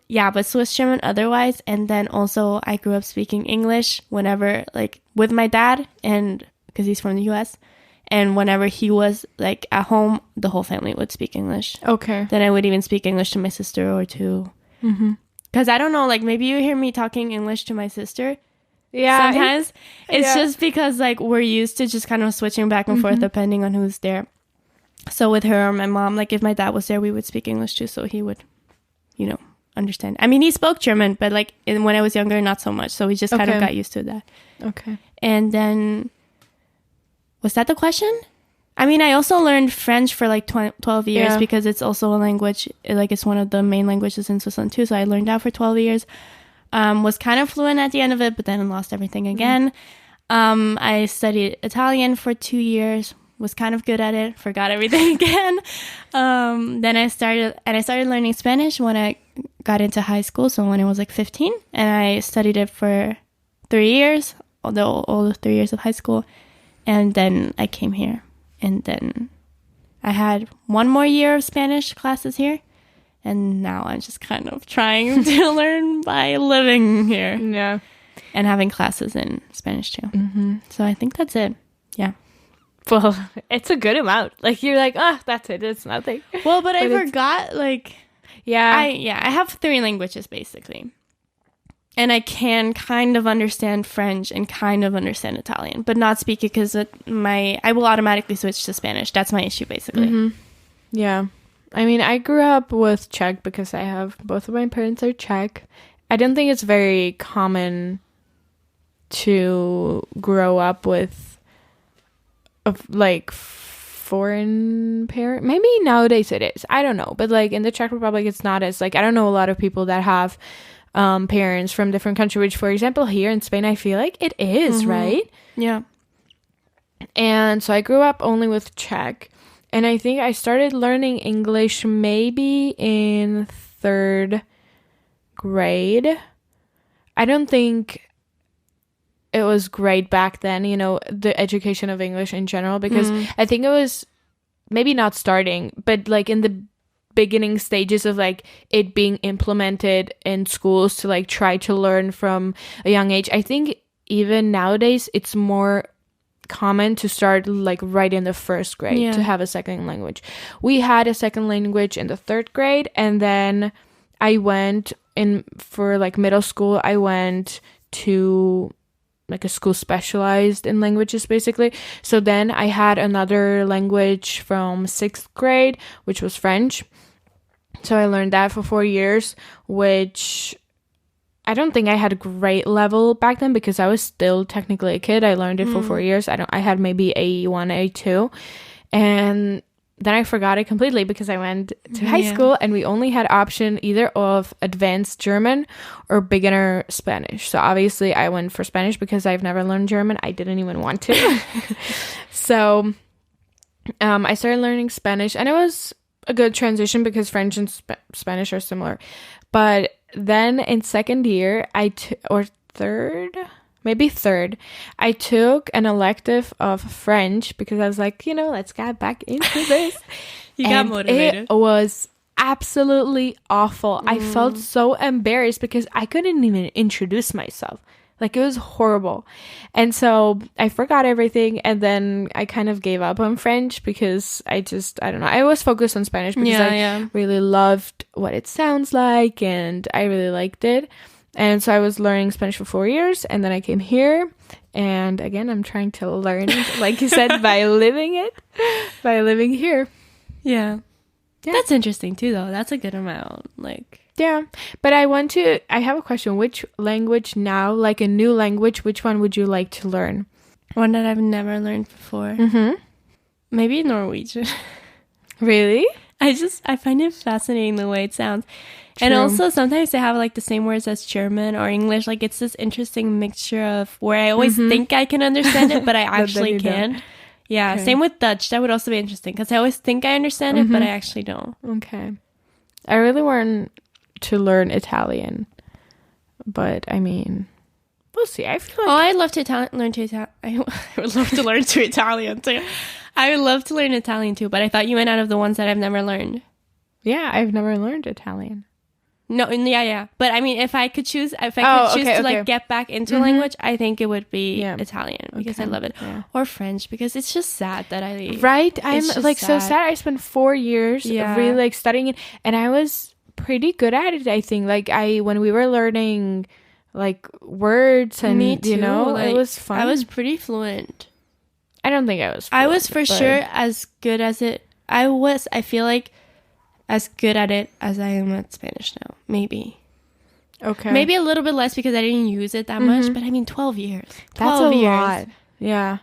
Yeah, but Swiss German otherwise. And then also I grew up speaking English whenever, like with my dad, and because he's from the US, and whenever he was like at home, the whole family would speak English. Okay. Then I would even speak English to my sister or to, because I don't know, like maybe you hear me talking English to my sister. Yeah. Sometimes it's just because like we're used to just kind of switching back and forth depending on who's there. So with her or my mom, like if my dad was there, we would speak English too, so he would, you know, understand. I mean, he spoke German, but like when I was younger, not so much. So we just kind of got used to that. Okay. And then, was that the question? I mean, I also learned French for like 12 years because it's also a language, like it's one of the main languages in Switzerland too. So I learned that for 12 years. Was kind of fluent at the end of it, but then lost everything again. I studied Italian for 2 years, was kind of good at it, forgot everything again. Then I started learning Spanish when I got into high school, so when I was like 15, and I studied it for 3 years, all the 3 years of high school, and then I came here, and then I had 1 more year of Spanish classes here, and now I'm just kind of trying to learn by living here. Yeah. And having classes in Spanish too. So I think that's it. Yeah. Well, it's a good amount. Like, you're like, that's it. It's nothing. Well, but I forgot, like... Yeah. I have 3 languages, basically. And I can kind of understand French and kind of understand Italian, but not speak it because I will automatically switch to Spanish. That's my issue, basically. Yeah. I mean, I grew up with Czech because both of my parents are Czech. I don't think it's very common to grow up with like foreign parent. Maybe nowadays it is. I don't know. But like in the Czech Republic, it's not as like, I don't know a lot of people that have parents from different countries, which for example, here in Spain, I feel like it is, right? Yeah. And so I grew up only with Czech. And I think I started learning English maybe in 3rd grade. I don't think it was great back then, the education of English in general, because I think it was maybe not starting, but like in the beginning stages of like it being implemented in schools to like try to learn from a young age. I think even nowadays it's more common to start like right in the 1st grade to have a second language. We had a second language in the 3rd grade, and then I went for like middle school, I went to like a school specialized in languages, basically. So then I had another language from 6th grade, which was French. So I learned that for 4 years, which I don't think I had a great level back then because I was still technically a kid. I learned it for 4 years. I had maybe A1, A2. And then I forgot it completely because I went to high school and we only had option either of advanced German or beginner Spanish. So obviously I went for Spanish because I've never learned German. I didn't even want to. So I started learning Spanish, and it was a good transition because French and Spanish are similar. But then in 2nd year, or 3rd, maybe 3rd, I took an elective of French because I was like, let's get back into this. You got motivated. It was absolutely awful. I felt so embarrassed because I couldn't even introduce myself. Like, it was horrible. And so I forgot everything, and then I kind of gave up on French because I don't know. I was focused on Spanish because I really loved what it sounds like, and I really liked it. And so I was learning Spanish for 4 years, and then I came here, and again, I'm trying to learn it, like you said, by living here. Yeah. That's interesting too, though. That's a good amount. Yeah, but I have a question. Which language now, like a new language, which one would you like to learn? One that I've never learned before. Maybe Norwegian. Really? I find it fascinating the way it sounds. True. And also sometimes they have like the same words as German or English. Like, it's this interesting mixture of where I always think I can understand it, but I actually can't. Yeah, okay. Same with Dutch. That would also be interesting because I always think I understand it, but I actually don't. Okay. I really want to learn Italian, but I mean, we'll see. I feel like I'd love to learn to Italian. I would love to learn to Italian too. I would love to learn Italian too, but I thought you went out of the ones that I've never learned. Yeah, I've never learned Italian. No, yeah. But I mean, if I could choose to like get back into language, I think it would be Italian because I love it, or French because it's just sad that I'm like sad. So sad. I spent 4 years really like studying it, and I was pretty good at it. I think when we were learning like words and me too, it was fun. I was pretty fluent. I don't think I was fluent, I was for sure as good as it. I feel like as good at it as I am at Spanish now. Maybe. Okay. Maybe a little bit less because I didn't use it that much, but I mean 12 years. That's a lot. Yeah.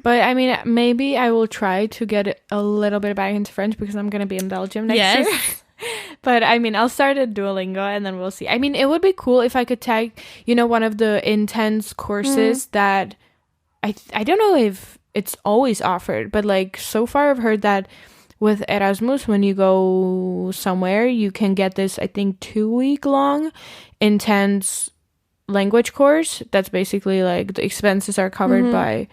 But I mean, maybe I will try to get a little bit back into French because I'm going to be in Belgium next year. But I mean, I'll start at Duolingo and then we'll see. I mean, it would be cool if I could take, one of the intense courses that I don't know if it's always offered, but like so far I've heard that with Erasmus, when you go somewhere, you can get this, I think, 2-week long intense language course. That's basically like the expenses are covered by,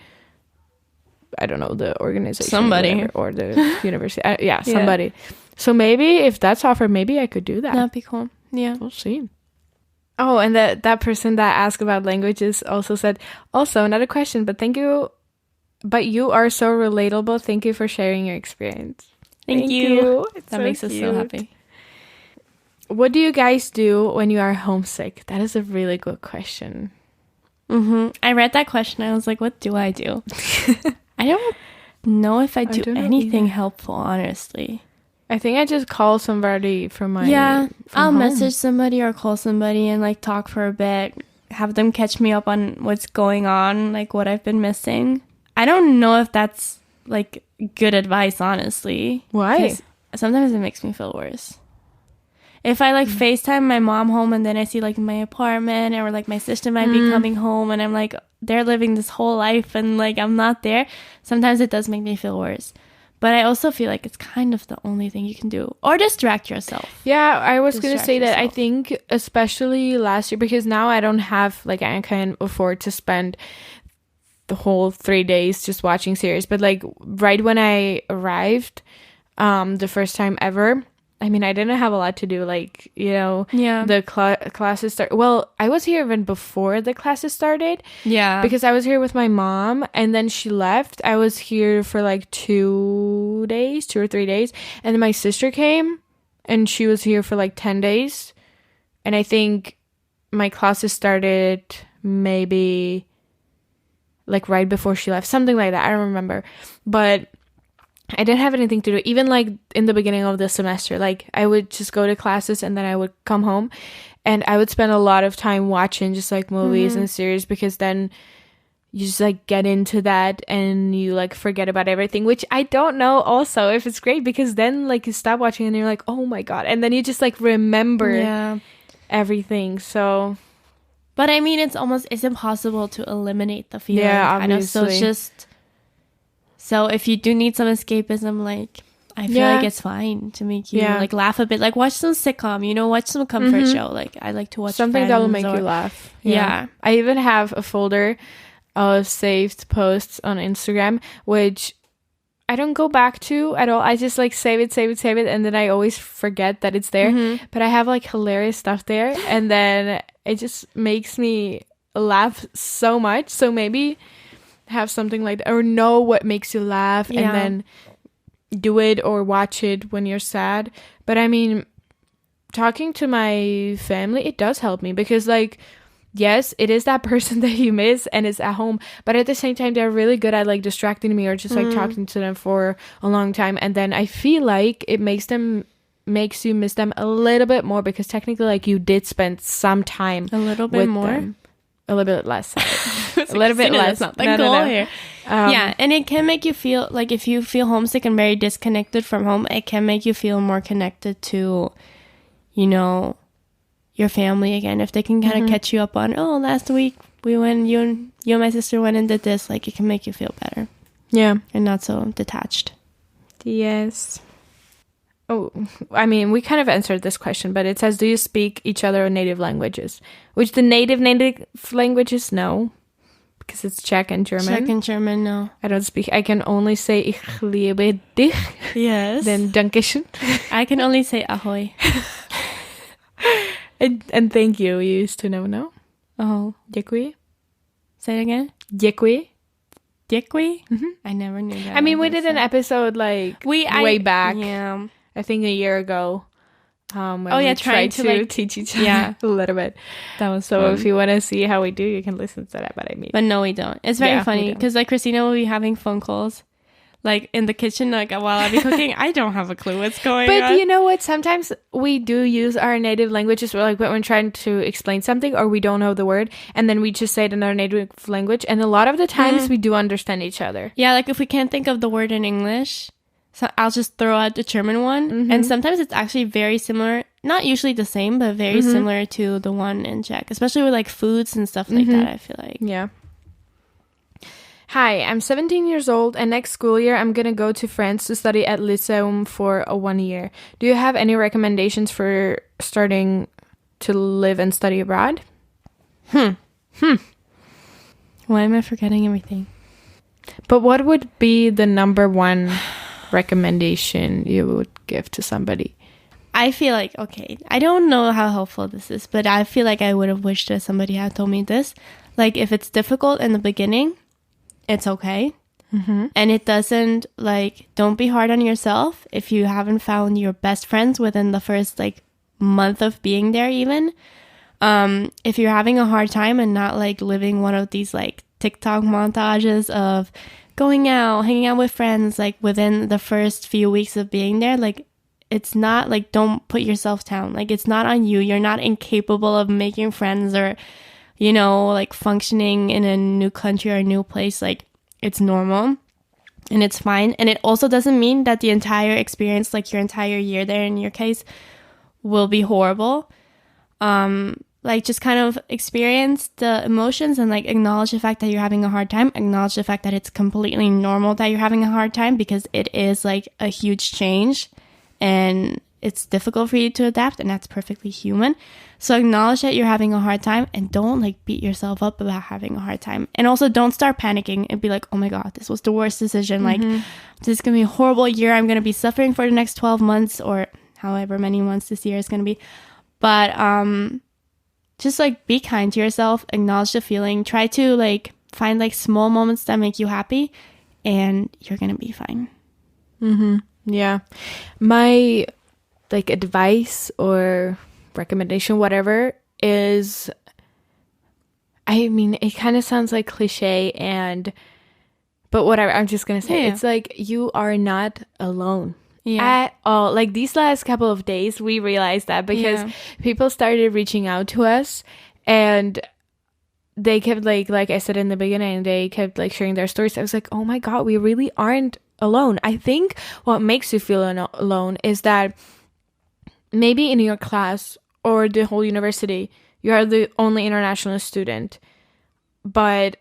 I don't know, the organization. Somebody. Or the university. Somebody. So maybe if that's offered, maybe I could do that. That'd be cool. Yeah. We'll see. Oh, and that person that asked about languages also said, also, another question, but thank you. But you are so relatable. Thank you for sharing your experience. Thank you. It's that so makes us so happy. What do you guys do when you are homesick? That is a really good question. I read that question. I was like, what do I do? I don't know if I do anything helpful, honestly. I think I just call somebody from my I'll home. message somebody or call somebody and like talk for a bit, have them catch me up on what's going on, like what I've been missing. I don't know if that's like good advice, honestly. Why? Sometimes it makes me feel worse. If I like FaceTime my mom home and then I see like my apartment or like my sister might be coming home and I'm like, they're living this whole life and like I'm not there, sometimes it does make me feel worse. But I also feel like it's kind of the only thing you can do. Or distract yourself. Yeah, I was going to say that I think especially last year, because now I don't have, like, I can afford to spend the whole 3 days just watching series. But like right when I arrived, the first time ever, I mean, I didn't have a lot to do, like, the classes start. Well, I was here even before the classes started. Yeah. Because I was here with my mom and then she left. I was here for like 2 or 3 days. And then my sister came and she was here for like 10 days. And I think my classes started maybe like right before she left. Something like that. I don't remember. But I didn't have anything to do, even like in the beginning of the semester. Like I would just go to classes and then I would come home and I would spend a lot of time watching just like movies and series, because then you just like get into that and you like forget about everything, which I don't know also if it's great, because then like you stop watching and you're like, oh my God. And then you just like remember everything. So, but I mean, it's impossible to eliminate the feeling. Yeah, obviously. So it's just, so if you do need some escapism, like, I feel like it's fine to make you like laugh a bit. Like watch some sitcom, watch some comfort show. Like I like to watch something that will make you laugh. Yeah. I even have a folder of saved posts on Instagram, which I don't go back to at all. I just like save it. And then I always forget that it's there. But I have like hilarious stuff there. And then it just makes me laugh so much. So maybe have something like that, or know what makes you laugh and then do it or watch it when you're sad. But I mean, talking to my family, it does help me, because like, yes, it is that person that you miss and it's at home, but at the same time they're really good at like distracting me or just like talking to them for a long time, and then I feel like it makes you miss them a little bit more, because technically like you did spend some time a little bit more them. A little bit less. A little bit less. That's not the goal here. Yeah, and it can make you feel like, if you feel homesick and very disconnected from home, it can make you feel more connected to, your family again. If they can kind of catch you up on, last week we went, you and my sister went and did this, like it can make you feel better. Yeah. And not so detached. Yes. Oh, I mean, we kind of answered this question, but it says, do you speak each other native languages? Which the native languages, no. Because it's Czech and German. Czech and German, no. I don't speak. I can only say ich liebe dich. Yes. Then Dankeschön. I can only say ahoy. and thank you. You used to know, no? Oh. Děkuji. Say it again. Děkuji. Děkuji? I never knew that. I mean, we did an episode like way back. Yeah. I think a year ago. When we tried to like, teach each other a little bit. That was so fun. If you want to see how we do, you can listen to that. But no, we don't. It's very funny because like Kristyna will be having phone calls like in the kitchen, like while I'll be cooking. I don't have a clue what's going on. But you know what? Sometimes we do use our native languages, like when we're trying to explain something or we don't know the word, and then we just say it in our native language. And a lot of the times we do understand each other. Yeah, like if we can't think of the word in English, So I'll just throw out the German one. And sometimes it's actually very similar. Not usually the same, but very similar to the one in Czech. Especially with like foods and stuff like that, I feel like. Yeah. Hi, I'm 17 years old, and next school year I'm going to go to France to study at Lyceum for 1 year. Do you have any recommendations for starting to live and study abroad? Why am I forgetting everything? But what would be the number one recommendation you would give to somebody? I feel like, okay, I don't know how helpful this is, but I feel like I would have wished that somebody had told me this. Like, if it's difficult in the beginning, it's okay. And it doesn't, like, don't be hard on yourself if you haven't found your best friends within the first, like, month of being there even. If you're having a hard time and not, like, living one of these, like, TikTok montages of going out, hanging out with friends, like, within the first few weeks of being there, like, it's not, like, don't put yourself down. Like, it's not on you. You're not incapable of making friends or, you know, like functioning in a new country or a new place. Like, it's normal and it's fine. And it also doesn't mean that the entire experience, like your entire year there in your case, will be horrible. Like, just kind of experience the emotions and like acknowledge the fact that you're having a hard time. Acknowledge the fact that it's completely normal that you're having a hard time, because it is like a huge change and it's difficult for you to adapt, and that's perfectly human. So acknowledge that you're having a hard time and don't like beat yourself up about having a hard time. And also don't start panicking and be like, oh my God, this was the worst decision. Like, this is going to be a horrible year. I'm going to be suffering for the next 12 months or however many months this year is going to be. But just like be kind to yourself, acknowledge the feeling, try to like find like small moments that make you happy, and you're going to be fine. Yeah. My like advice or recommendation, whatever, is, I mean, it kind of sounds like cliche, but whatever, I'm just gonna say, it's like, you are not alone at all. Like, these last couple of days we realized that, because people started reaching out to us, and they kept like I said in the beginning, they kept like sharing their stories. I was like, oh my God, we really aren't alone. I think what makes you feel alone is that maybe in your class or the whole university, you are the only international student. But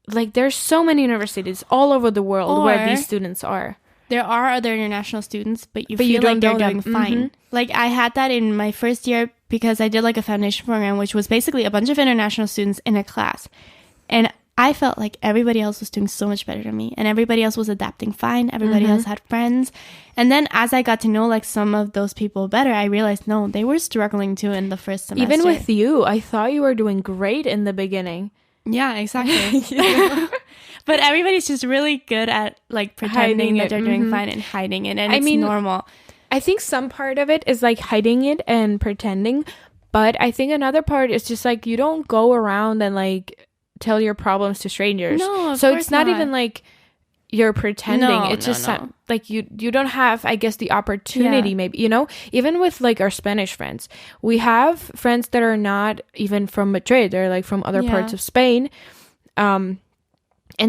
like, there's so many universities all over the world where these students are. There are other international students, but you feel like they're doing fine. Like, I had that in my first year because I did like a foundation program, which was basically a bunch of international students in a class. And I felt like everybody else was doing so much better than me, and everybody else was adapting fine. Everybody else had friends. And then as I got to know like some of those people better, I realized, no, they were struggling too in the first semester. Even with you, I thought you were doing great in the beginning. Yeah, exactly. But everybody's just really good at like pretending that they're doing fine and hiding it, and it's normal. I think some part of it is like hiding it and pretending, but I think another part is just like, you don't go around and like tell your problems to strangers. No, so it's not even like you're pretending. It's just like you don't have, I guess, the opportunity, maybe, you know. Even with like our Spanish friends, we have friends that are not even from Madrid. They're like from other parts of Spain, and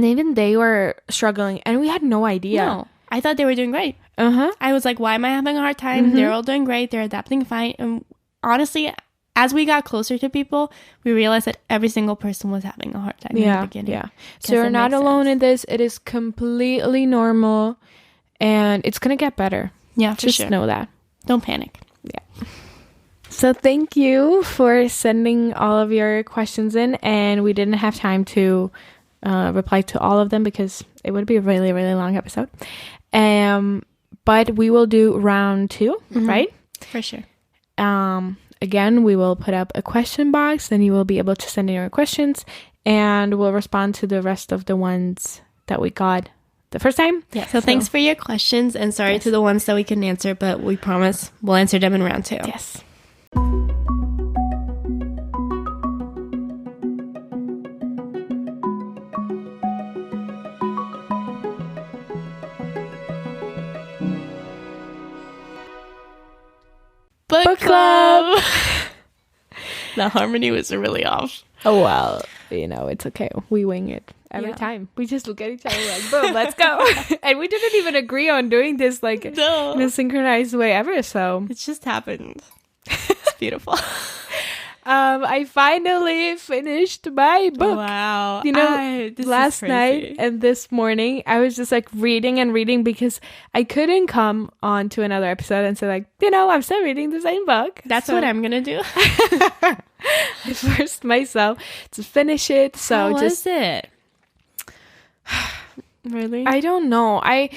even they were struggling, and we had no idea. No, I thought they were doing great. I was like, why am I having a hard time? They're all doing great. They're adapting fine. And honestly, as we got closer to people, we realized that every single person was having a hard time in the beginning. Yeah. So you're not alone in this. It is completely normal, and it's going to get better. Yeah, for Just sure. know that. Don't panic. Yeah. So thank you for sending all of your questions in, and we didn't have time to reply to all of them because it would be a really, really long episode. But we will do round 2, right? For sure. Again, we will put up a question box, then you will be able to send in your questions, and we'll respond to the rest of the ones that we got the first time. Yeah. So thanks for your questions, and sorry to the ones that we couldn't answer, but we promise we'll answer them in round 2. Yes. Book Club! The harmony was really off. Oh, well, it's okay. We wing it every time. We just look at each other like, boom, let's go. And we didn't even agree on doing this like in a synchronized way ever. So it just happened. It's beautiful. I finally finished my book. Wow. Last night and this morning, I was just like reading and reading because I couldn't come on to another episode and say like, I'm still reading the same book. That's what I'm going to do. I forced myself to finish it. So how was it? Really? I don't know. I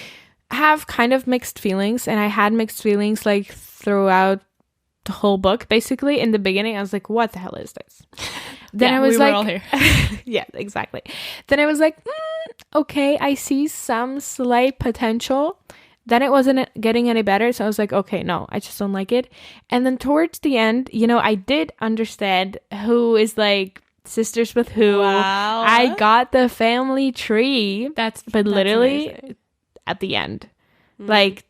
have kind of mixed feelings, and I had mixed feelings like throughout the whole book. Basically, in the beginning, I was like, "What the hell is this?" Then I was like, were all here. "Yeah, exactly." Then I was like, "Okay, I see some slight potential." Then it wasn't getting any better, so I was like, "Okay, no, I just don't like it." And then towards the end, I did understand who is like sisters with who. Wow. I got the family tree. That's literally amazing. At the end, like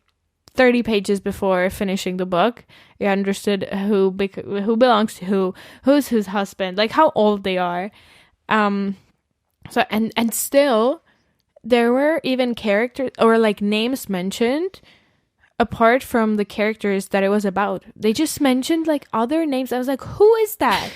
30 pages before finishing the book, I understood who belongs to who's whose husband, like how old they are. So and still there were even characters or like names mentioned apart from the characters that it was about. They just mentioned like other names. I was like, who is that?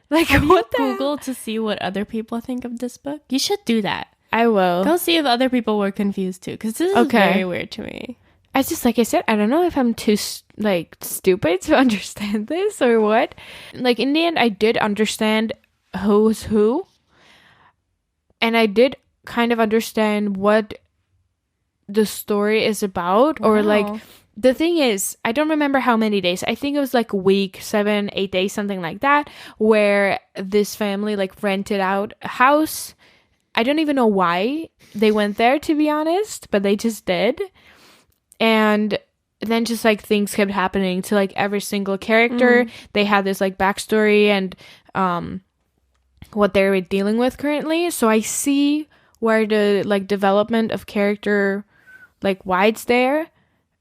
Like, have what you Googled to see what other people think of this book? You should do that. I will. Go see if other people were confused too, because this is very weird to me. I just, like I said, I don't know if I'm too like stupid to understand this or what. Like in the end, I did understand who's who, and I did kind of understand what the story is about. Or like, the thing is, I don't remember how many days. I think it was like a week, 7, 8 days, something like that, where this family like rented out a house. I don't even know why they went there, to be honest, but they just did. And then just like things kept happening to like every single character. They had this like backstory and what they're dealing with currently. So I see where the like development of character, like why it's there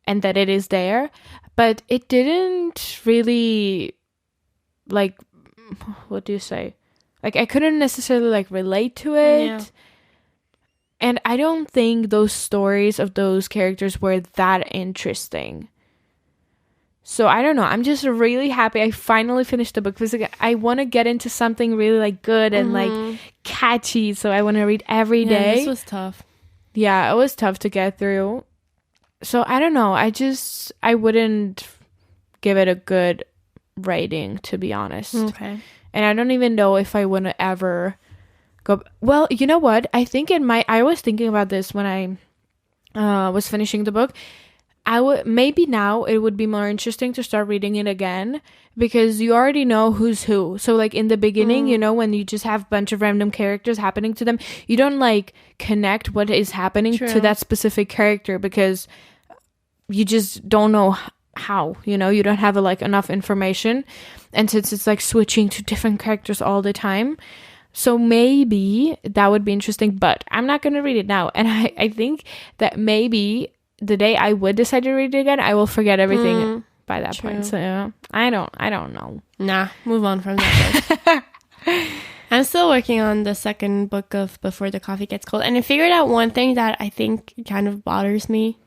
and that it is there, but it didn't really like, what do you say? Like I couldn't necessarily like relate to it. Yeah. And I don't think those stories of those characters were that interesting. So I don't know. I'm just really happy I finally finished the book because I want to get into something really like good and like catchy. So I want to read every day. This was tough. Yeah, it was tough to get through. So I don't know. I wouldn't give it a good rating, to be honest. Okay. And I don't even know if I want to ever go. Well, you know what? I think I was thinking about this when I was finishing the book. Maybe now it would be more interesting to start reading it again because you already know who's who. So like in the beginning, when you just have a bunch of random characters happening to them, you don't like connect what is happening to that specific character because you just don't know how, you don't have like enough information. And since it's like switching to different characters all the time, so maybe that would be interesting, but I'm not going to read it now. And I think that maybe the day I would decide to read it again, I will forget everything by that point. So yeah, I don't know. Nah, move on from that book. I'm still working on the second book of Before the Coffee Gets Cold. And I figured out one thing that I think kind of bothers me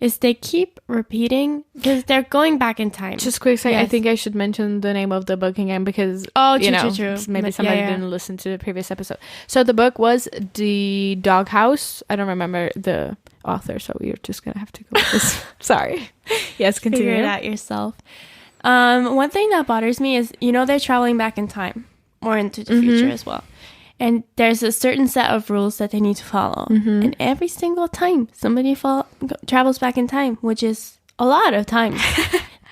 is they keep repeating because they're going back in time. Just quick second, I think I should mention the name of the book again because true. Maybe somebody didn't listen to the previous episode. So the book was The Doghouse. I don't remember the author, so we're just gonna have to go with this. Sorry. Yes, continue. Figure it out yourself. One thing that bothers me is they're traveling back in time or into the future as well. And there's a certain set of rules that they need to follow. And every single time somebody travels back in time, which is a lot of times,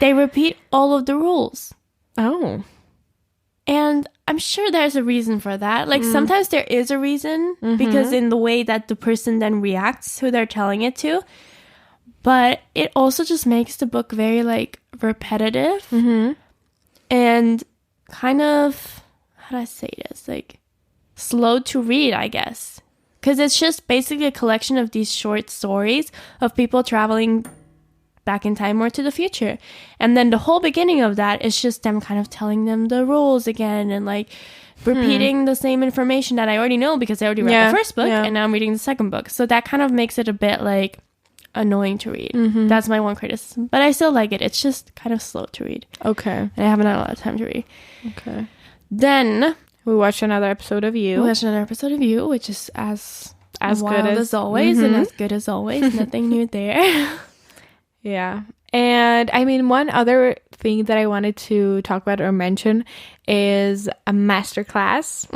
they repeat all of the rules. Oh. And I'm sure there's a reason for that. Like sometimes there is a reason because in the way that the person then reacts who they're telling it to. But it also just makes the book very like repetitive and kind of, how do I say this? Like, slow to read, I guess, because it's just basically a collection of these short stories of people traveling back in time or to the future, and then the whole beginning of that is just them kind of telling them the rules again and like repeating the same information that I already know because I already read the first book and now I'm reading the second book. So that kind of makes it a bit like annoying to read. That's my one criticism. But I still like it. It's just kind of slow to read. Okay. And I haven't had a lot of time to read. Okay. Then we watched another episode of You. Which is as good as always and as good as always. Nothing new there. Yeah. And I mean, one other thing that I wanted to talk about or mention is a Masterclass.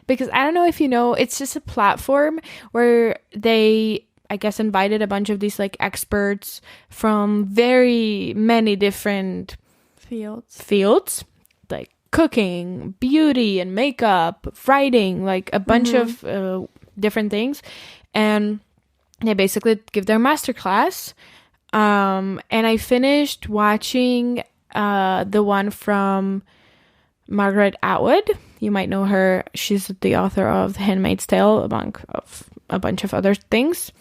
Because I don't know if you know, it's just a platform where they, I guess, invited a bunch of these like experts from very many different fields, like cooking, beauty and makeup, writing, like a bunch of different things. And they basically give their masterclass. And I finished watching the one from Margaret Atwood. You might know her. She's the author of The Handmaid's Tale, among of a bunch of other things.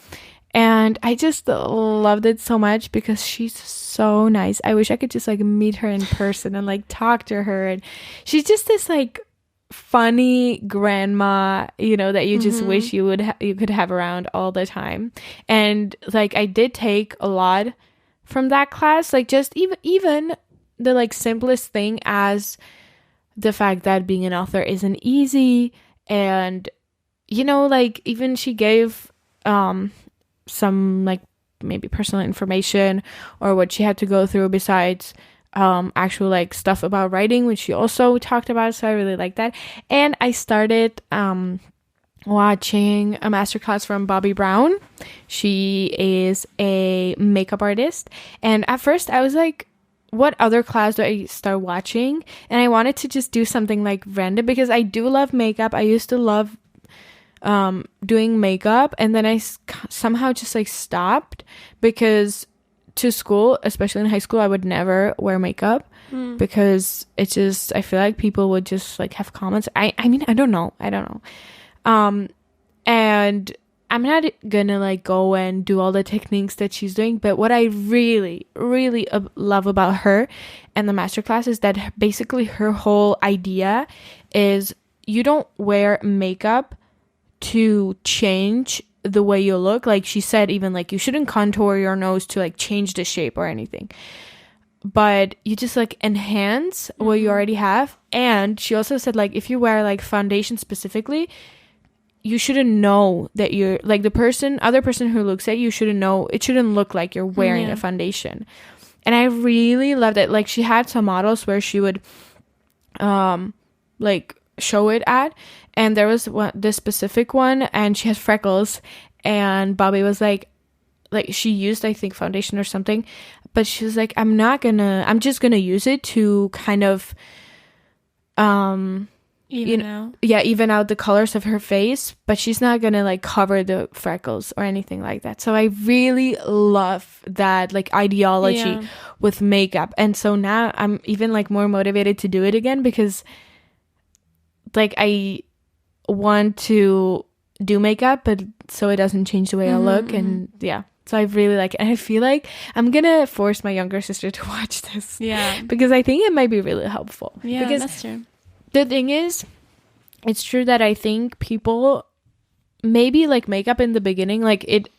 And I just loved it so much because she's so nice. I wish I could just like meet her in person and like talk to her. And she's just this like funny grandma, you know, that you just wish you could have around all the time. And like I did take a lot from that class, like just even the like simplest thing as the fact that being an author isn't easy. And you know, like even she gave some like maybe personal information or what she had to go through besides actual like stuff about writing, which she also talked about. So I really like that. And I started watching a masterclass from Bobbi Brown. She is a makeup artist. And at first I was like, what other class do I start watching? And I wanted to just do something like random because I do love makeup. I used to love doing makeup, and then I somehow just like stopped because to school, especially in high school, I would never wear makeup because it just, I feel like people would just like have comments. I mean, I don't know. And I'm not gonna like go and do all the techniques that she's doing, but what I really, really love about her and the masterclass is that basically her whole idea is you don't wear makeup to change the way you look. Like she said, even like you shouldn't contour your nose to like change the shape or anything, but you just like enhance what you already have. And she also said like if you wear like foundation specifically, you shouldn't know that you're like other person who looks at you shouldn't know, it shouldn't look like you're wearing a foundation. And I really loved it. Like she had some models where she would like show it at, and there was this specific one and she has freckles, and Bobbi was like she used I think foundation or something, but she was like I'm just gonna use it to kind of even out the colors of her face, but she's not gonna like cover the freckles or anything like that. So I really love that like ideology with makeup, and so now I'm even like more motivated to do it again because like I want to do makeup, but so it doesn't change the way I look. And so I really like it. And I feel like I'm gonna force my younger sister to watch this because I think it might be really helpful. Because that's true. The thing is, it's true that I think people maybe like makeup in the beginning, like it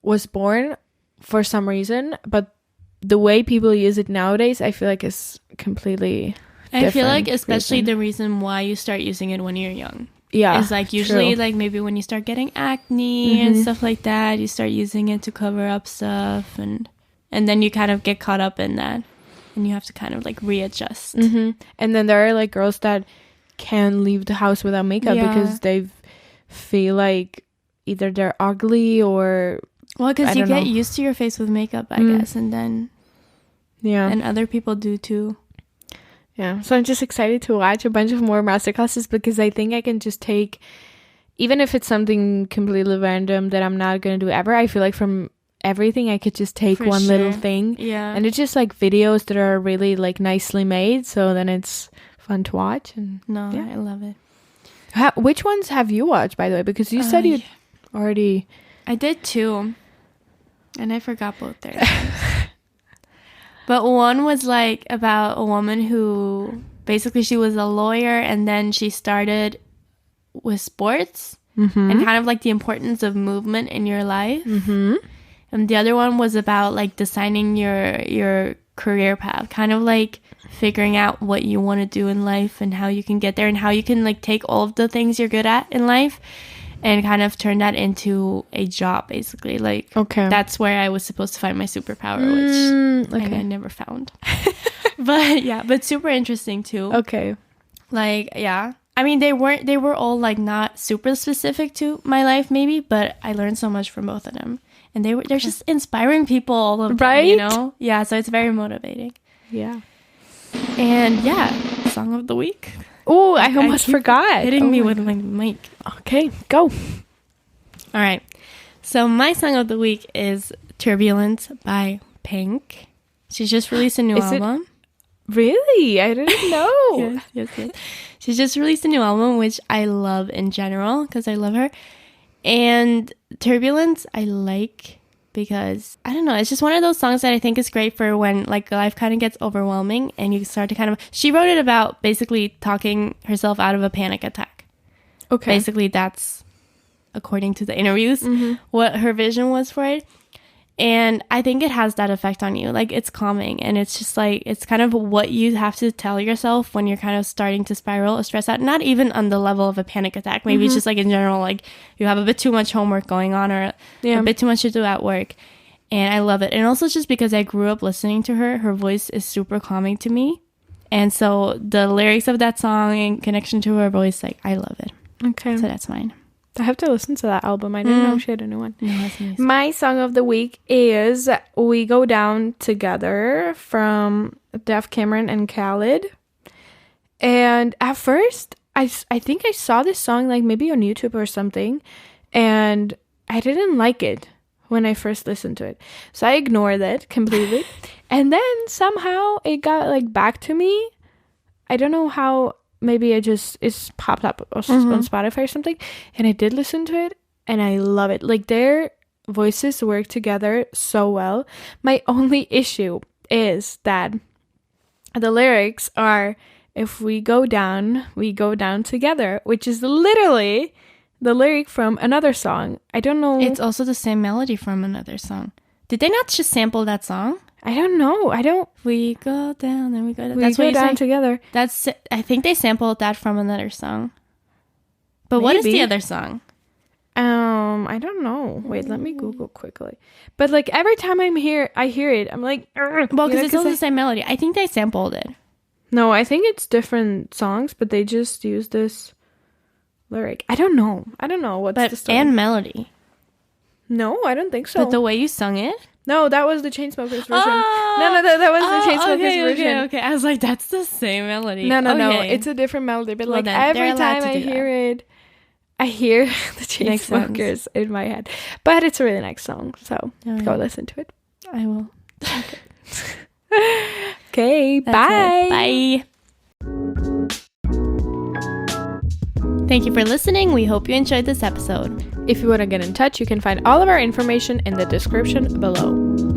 was born for some reason, but the way people use it nowadays, I feel like is completely I feel like especially the reason why you start using it when you're young. Yeah. Is like usually like maybe when you start getting acne and stuff like that, you start using it to cover up stuff, and then you kind of get caught up in that and you have to kind of like readjust. And then there are like girls that can't leave the house without makeup because they feel like either they're ugly or because you get used to your face with makeup, I guess, and then and other people do too. Yeah, so I'm just excited to watch a bunch of more masterclasses because I think I can just take, even if it's something completely random that I'm not going to do ever, I feel like from everything I could just take one little thing. Yeah. And it's just like videos that are really like nicely made, so then it's fun to watch. And I love it. Which ones have you watched, by the way? Because you said you already... I did 2, and I forgot both their names. But one was like about a woman who basically she was a lawyer, and then she started with sports and kind of like the importance of movement in your life. And the other one was about like designing your career path, kind of like figuring out what you want to do in life and how you can get there, and how you can like take all of the things you're good at in life and kind of turn that into a job, basically. Like, that's where I was supposed to find my superpower, which I never found. But yeah, but super interesting too. Okay. Like, yeah. I mean, they were all like not super specific to my life maybe, but I learned so much from both of them. And they're just inspiring people, all of them, right? You know? Yeah, so it's very motivating. Yeah. And yeah, song of the week. Oh, I almost forgot. Hitting me with my mic. Okay, go. All right. So my song of the week is Turbulence by Pink. She just released a new album. Really? I didn't know. Yes. She just released a new album, which I love in general because I love her. And Turbulence, I like because, I don't know, it's just one of those songs that I think is great for when like life kind of gets overwhelming and you start to kind of, she wrote it about basically talking herself out of a panic attack. Okay. Basically, that's, according to the interviews, what her vision was for it. And I think it has that effect on you. Like, it's calming, and it's just like, it's kind of what you have to tell yourself when you're kind of starting to spiral or stress out. Not even on the level of a panic attack. Maybe it's just like in general, like you have a bit too much homework going on or a bit too much to do at work. And I love it. And also just because I grew up listening to her voice is super calming to me. And so the lyrics of that song in connection to her voice, like, I love it. Okay. So that's mine. I have to listen to that album. I didn't know she had a new one. No, that's nice. My song of the week is We Go Down Together from Def Cameron and Khalid. And at first, I think I saw this song like maybe on YouTube or something. And I didn't like it when I first listened to it. So I ignored it completely. And then somehow it got like back to me. I don't know how. Maybe it's popped up on Spotify or something, and I did listen to it, and I love it. Like, their voices work together so well. My only issue is that the lyrics are, if we go down together, which is literally the lyric from another song. I don't know. It's also the same melody from another song. Did they not just sample that song? I don't know. We go down and we go down. That's what you down say. Together. I think they sampled that from another song. But maybe. What is the other song? I don't know. Wait, let me Google quickly. But like every time I hear it, I'm like, well, because it's also the same melody. I think they sampled it. No, I think it's different songs, but they just use this lyric. I don't know what's the story. And melody. No, I don't think so. But the way you sung it? No, that was the Chainsmokers version. No, that was the Chainsmokers version. Okay. I was like, that's the same melody. No. It's a different melody. But like every time I hear it, I hear the Chainsmokers in my head. But it's a really nice song, so go listen to it. I will. Okay, bye. Bye. Thank you for listening. We hope you enjoyed this episode. If you want to get in touch, you can find all of our information in the description below.